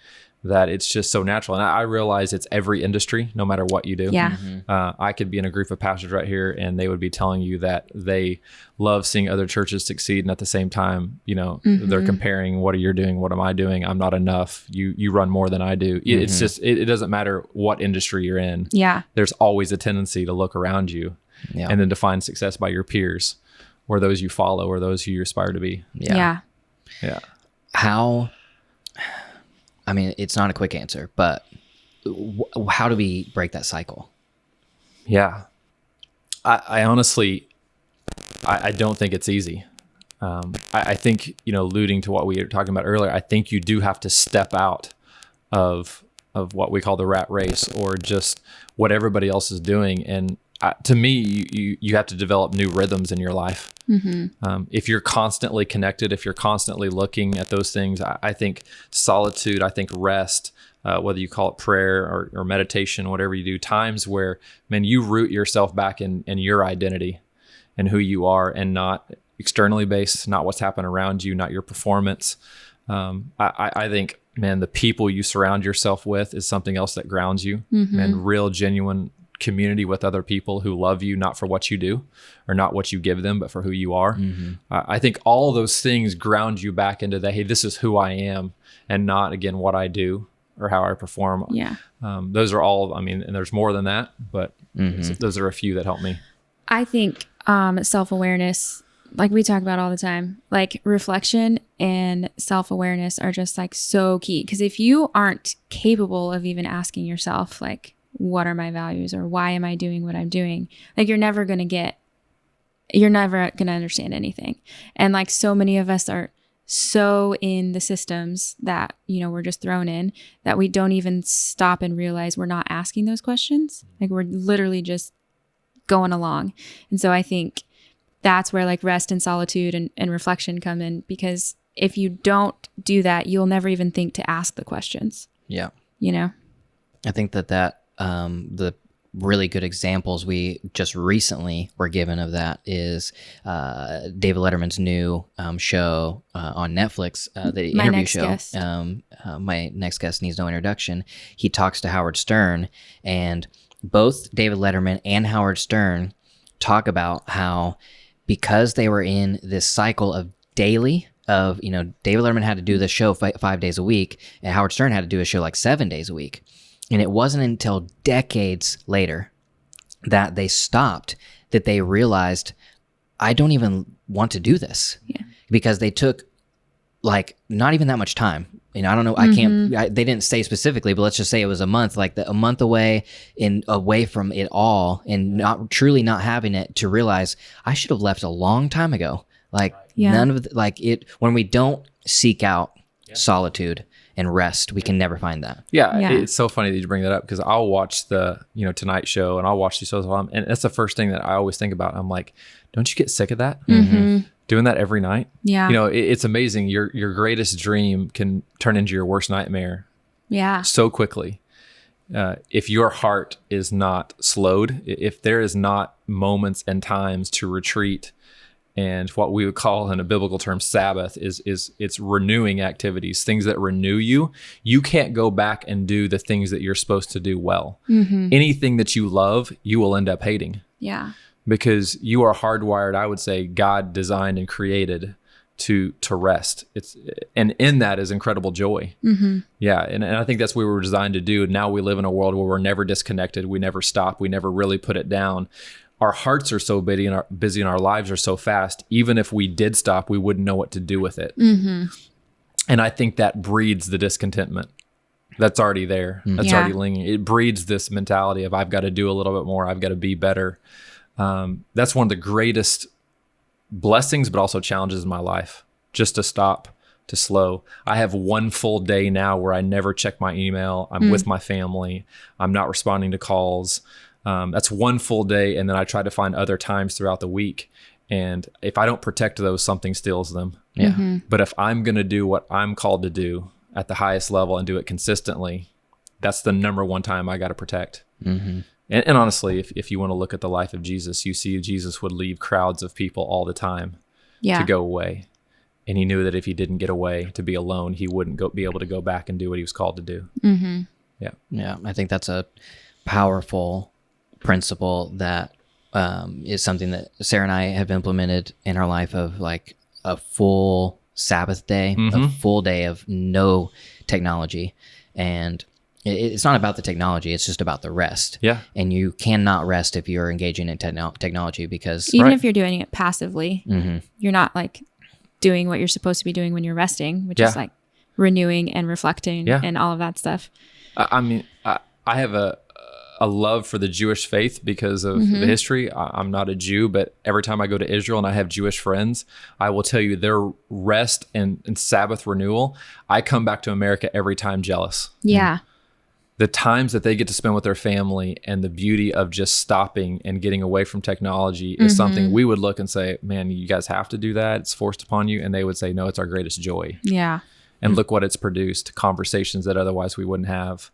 that it's just so natural. And I realize it's every industry, no matter what you do. Yeah. I could be in a group of pastors right here and they would be telling you that they love seeing other churches succeed. And at the same time, they're comparing, what are you doing? What am I doing? I'm not enough. You run more than I do. It's just, it doesn't matter what industry you're in. Yeah. There's always a tendency to look around you and then define success by your peers or those you follow or those who you aspire to be. Yeah. How, I mean, it's not a quick answer, but how do we break that cycle? Yeah. I honestly, I don't think it's easy. I think, alluding to what we were talking about earlier, I think you do have to step out of what we call the rat race or just what everybody else is doing. And to me, you have to develop new rhythms in your life. If you're constantly connected, if you're constantly looking at those things, I think solitude, I think rest, whether you call it prayer or meditation, whatever you do, times where, man, you root yourself back in your identity and who you are and not externally based, not what's happened around you, not your performance. I think, man, the people you surround yourself with is something else that grounds you, and real, genuine community with other people who love you, not for what you do or not what you give them, but for who you are. I think all of those things ground you back into that, hey, this is who I am and not, again, what I do or how I perform. Yeah. Those are all, and there's more than that, but those are a few that help me. I think self-awareness, like we talk about all the time, like reflection and self-awareness are just like so key. Because if you aren't capable of even asking yourself, like, what are my values or why am I doing what I'm doing? Like, you're never going to understand anything. And like so many of us are so in the systems that, we're just thrown in that we don't even stop and realize we're not asking those questions. Like, we're literally just going along. And so I think that's where like rest and solitude and reflection come in, because if you don't do that, you'll never even think to ask the questions. Yeah. I think that the really good examples we just recently were given of that is David Letterman's new show on Netflix, the interview show. My next guest needs no introduction. He talks to Howard Stern, and both David Letterman and Howard Stern talk about how, because they were in this cycle of daily, David Letterman had to do this show 5 days a week, and Howard Stern had to do a show like 7 days a week. And it wasn't until decades later that they stopped that they realized, I don't even want to do this. Yeah. Because they took like not even that much time. I don't know. They didn't say specifically, but let's just say it was a month, like a month away from it all, and not truly not having it, to realize I should have left a long time ago. Like none of when we don't seek out solitude and rest, we can never find that. Yeah. It's so funny that you bring that up, because I'll watch the, Tonight Show, and I'll watch these shows all the time, and that's the first thing that I always think about. I'm like, don't you get sick of that? Doing that every night? Yeah. It's amazing. Your greatest dream can turn into your worst nightmare. Yeah. So quickly. If your heart is not slowed, if there is not moments and times to retreat, and what we would call in a biblical term Sabbath is it's renewing activities, things that renew you. You can't go back and do the things that you're supposed to do well. Anything that you love, you will end up hating. Yeah. Because you are hardwired, I would say, God designed and created to rest. And in that is incredible joy. Yeah. And I think that's what we were designed to do. Now we live in a world where we're never disconnected. We never stop. We never really put it down. Our hearts are so busy and our lives are so fast. Even if we did stop, we wouldn't know what to do with it. And I think that breeds the discontentment that's already there. That's already lingering. It breeds this mentality of, I've got to do a little bit more. I've got to be better. That's one of the greatest blessings, but also challenges in my life, just to stop to slow. I have one full day now where I never check my email. I'm with my family. I'm not responding to calls. That's one full day. And then I try to find other times throughout the week. And if I don't protect those, something steals them. Yeah. But if I'm going to do what I'm called to do at the highest level and do it consistently, that's the number one time I got to protect. And honestly, if you want to look at the life of Jesus, you see Jesus would leave crowds of people all the time to go away. And he knew that if he didn't get away to be alone, he wouldn't be able to go back and do what he was called to do. Yeah. I think that's a powerful principle that is something that Sarah and I have implemented in our life, of like a full Sabbath day, a full day of no technology. And it's not about the technology, it's just about the rest. Yeah. And you cannot rest if you're engaging in technology, because even if you're doing it passively, you're not like doing what you're supposed to be doing when you're resting, which is like renewing and reflecting and all of that stuff. I mean, I have a love for the Jewish faith because of the history. I'm not a Jew, but every time I go to Israel and I have Jewish friends, I will tell you their rest and Sabbath renewal. I come back to America every time jealous. Yeah. The times that they get to spend with their family and the beauty of just stopping and getting away from technology is something we would look and say, man, you guys have to do that. It's forced upon you. And they would say, no, it's our greatest joy. Yeah. And look what it's produced, conversations that otherwise we wouldn't have,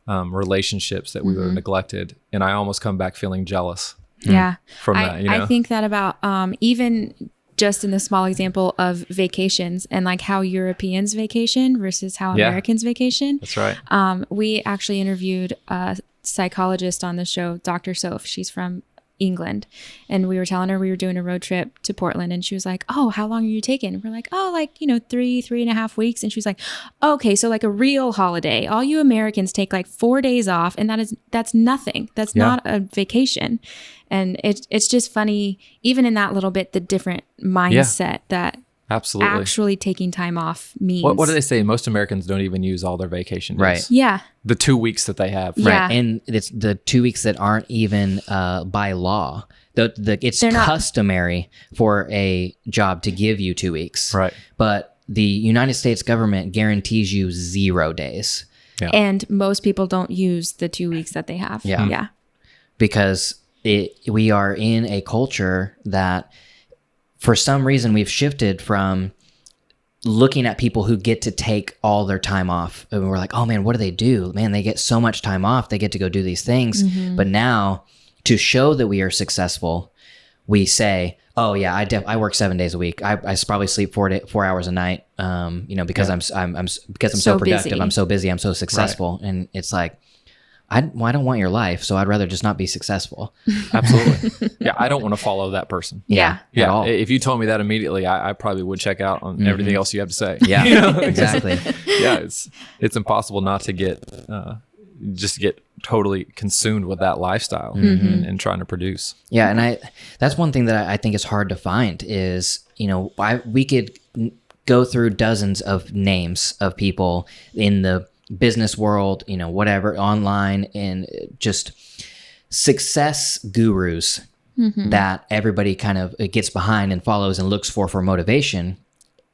relationships that we would have neglected. And I almost come back feeling jealous from that. I think that about even just in the small example of vacations and like how Europeans vacation versus how Americans vacation. That's right. We actually interviewed a psychologist on the show, Dr. Soph. She's from England. And we were telling her we were doing a road trip to Portland, and she was like, oh, how long are you taking? We're like, oh, like, 3.5 weeks. And she was like, okay, so like a real holiday. All you Americans take like 4 days off, and that's nothing. That's not a vacation. And it's just funny, even in that little bit, the different mindset that absolutely actually taking time off means. What do they say? Most Americans don't even use all their vacation days. Right. Yeah. The 2 weeks that they have. Yeah. Right. And it's the 2 weeks that aren't even by law. It's customary for a job to give you 2 weeks. Right. But the United States government guarantees you 0 days. Yeah. And most people don't use the 2 weeks that they have. Yeah. Yeah. Because we are in a culture that, for some reason, we've shifted from looking at people who get to take all their time off. And we're like, oh man, what do they do? Man, they get so much time off. They get to go do these things. But now, to show that we are successful, we say, oh yeah, I work 7 days a week. I probably sleep 4 hours a night. Because I'm so productive. Busy. I'm so busy. I'm so successful. Right. And it's like, I don't want your life, so I'd rather just not be successful. Absolutely. Yeah, I don't want to follow that person. Yeah. Yeah. At all. If you told me that immediately, I probably would check out on everything else you have to say. Yeah, exactly. Yeah, it's impossible not to get totally consumed with that lifestyle and trying to produce. Yeah, and that's one thing that I think is hard to find is, we could go through dozens of names of people in the business world, whatever, online, and just success gurus that everybody kind of gets behind and follows and looks for motivation.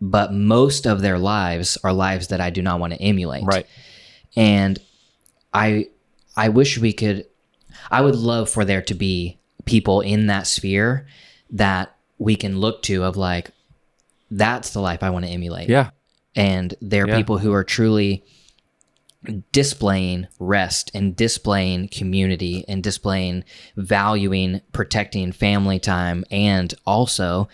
But most of their lives are lives that I do not want to emulate. Right. And I wish I would love for there to be people in that sphere that we can look to of like, that's the life I want to emulate. Yeah. And there are people who are truly displaying rest and displaying community and displaying valuing, protecting family time, and also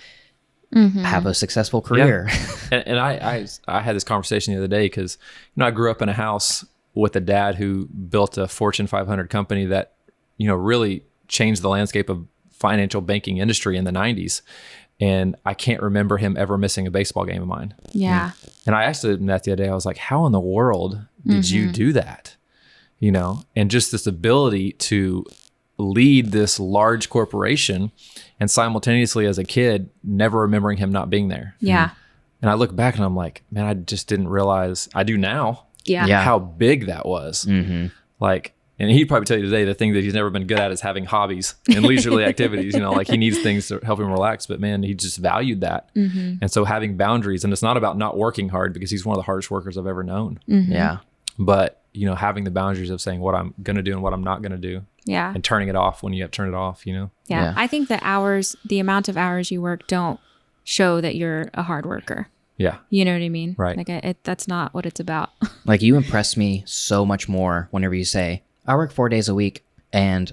have a successful career. Yeah. And I had this conversation the other day because I grew up in a house with a dad who built a Fortune 500 company that really changed the landscape of financial banking industry in the 90s. And I can't remember him ever missing a baseball game of mine. Yeah. And I asked him that the other day. I was like, how in the world did you do that? And just this ability to lead this large corporation and simultaneously as a kid, never remembering him not being there. Yeah. And I look back and I'm like, man, I just didn't realize, I do now, Yeah. how big that was. Like, And he'd probably tell you today the thing that he's never been good at is having hobbies and leisurely activities. Like he needs things to help him relax, but man, he just valued that. And so having boundaries, and it's not about not working hard, because he's one of the hardest workers I've ever known. Yeah. But, having the boundaries of saying what I'm going to do and what I'm not going to do. Yeah. And turning it off when you have to turn it off, Yeah. I think the amount of hours you work don't show that you're a hard worker. Yeah. You know what I mean? Right. Like that's not what it's about. Like you impress me so much more whenever you say, I work 4 days a week and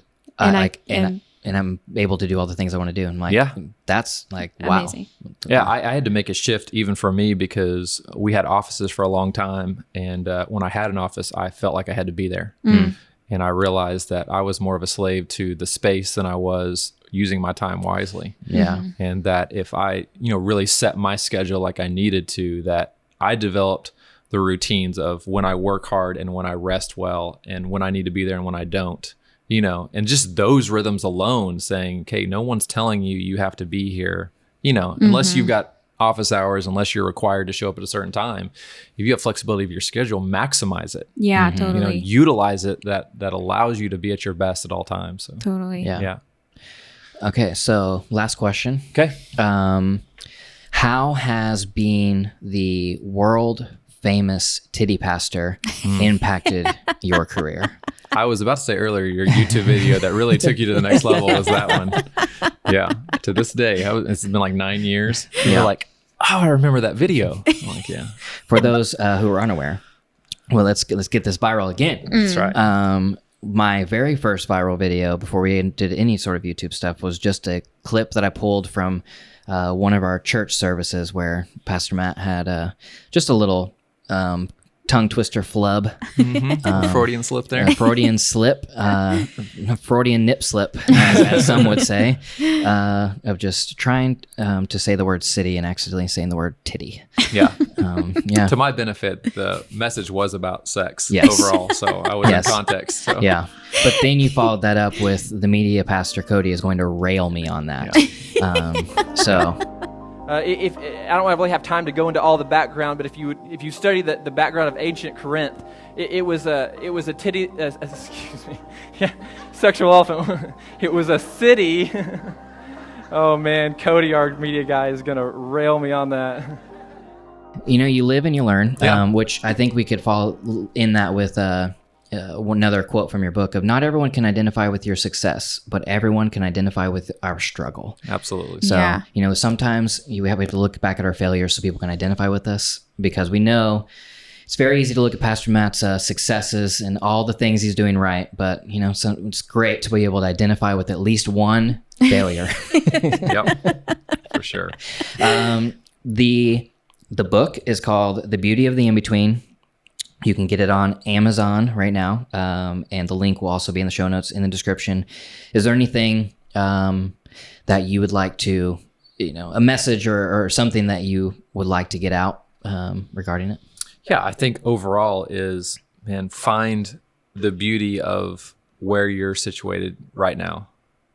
I'm able to do all the things I want to do. And like, yeah, that's like, wow. Amazing. Yeah. I had to make a shift even for me, because we had offices for a long time. And when I had an office, I felt like I had to be there. And I realized that I was more of a slave to the space than I was using my time wisely. Yeah. And that if I, really set my schedule like I needed to, that I developed the routines of when I work hard and when I rest well and when I need to be there and when I don't, and just those rhythms alone, saying, okay, no one's telling you have to be here, unless you've got office hours, unless you're required to show up at a certain time. If you have flexibility of your schedule, maximize it. Yeah, totally. Utilize it, that allows you to be at your best at all times. So. Totally. Yeah. Okay. So last question. Okay. How has being the world famous titty pastor impacted your career? I was about to say earlier, your YouTube video that really took you to the next level was that one. Yeah. To this day, it's been like 9 years. You're like, oh, I remember that video. I'm like, yeah. For those who are unaware, well, let's get this viral again. That's right. My very first viral video before we did any sort of YouTube stuff was just a clip that I pulled from one of our church services where Pastor Matt had just a little tongue twister flub. Freudian slip there. Freudian slip, Freudian nip slip, as some would say, of just trying to say the word city and accidentally saying the word titty. Yeah. Yeah. To my benefit, the message was about sex Yes. overall, so I was in context. So. Yeah. But then you followed that up with the media pastor Cody is going to rail me on that. So... If I don't really have time to go into all the background, but if you study the background of ancient Corinth, it was a titty excuse me, yeah, sexual elephant. It was a city. Oh man, Cody, our media guy, is gonna rail me on that. You live and you learn, which I think we could fall in that with another quote from your book of not everyone can identify with your success, but everyone can identify with our struggle. Absolutely. So, sometimes we have to look back at our failures so people can identify with us, because we know it's very easy to look at Pastor Matt's successes and all the things he's doing right. But, so it's great to be able to identify with at least one failure. Yep, for sure. The book is called The Beauty of the In-Between. You can get it on Amazon right now, and the link will also be in the show notes in the description. Is there anything that you would like to, a message or something that you would like to get out regarding it? Yeah, I think overall is, find the beauty of where you're situated right now.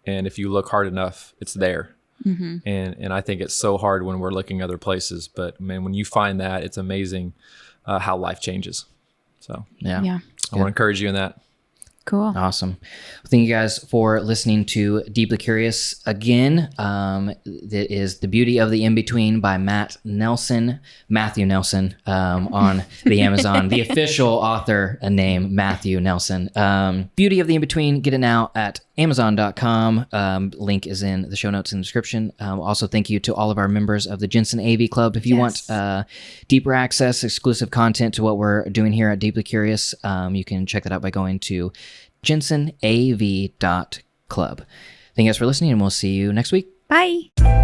And if you look hard enough, it's there. And I think it's so hard when we're looking other places. But, man, when you find that, it's amazing how life changes. So yeah. I want to encourage you in that. Cool. Awesome. Well, thank you guys for listening to Deeply Curious again. That is The Beauty of the In-Between by Matthew Nelson, on the Amazon, the official author name, Matthew Nelson. Beauty of the In-Between, get it now at Amazon.com. Link is in the show notes in the description. Also, thank you to all of our members of the Jensen AV Club. If you want deeper access, exclusive content to what we're doing here at Deeply Curious, you can check that out by going to jensenav.club. Thank you guys for listening, and we'll see you next week. Bye.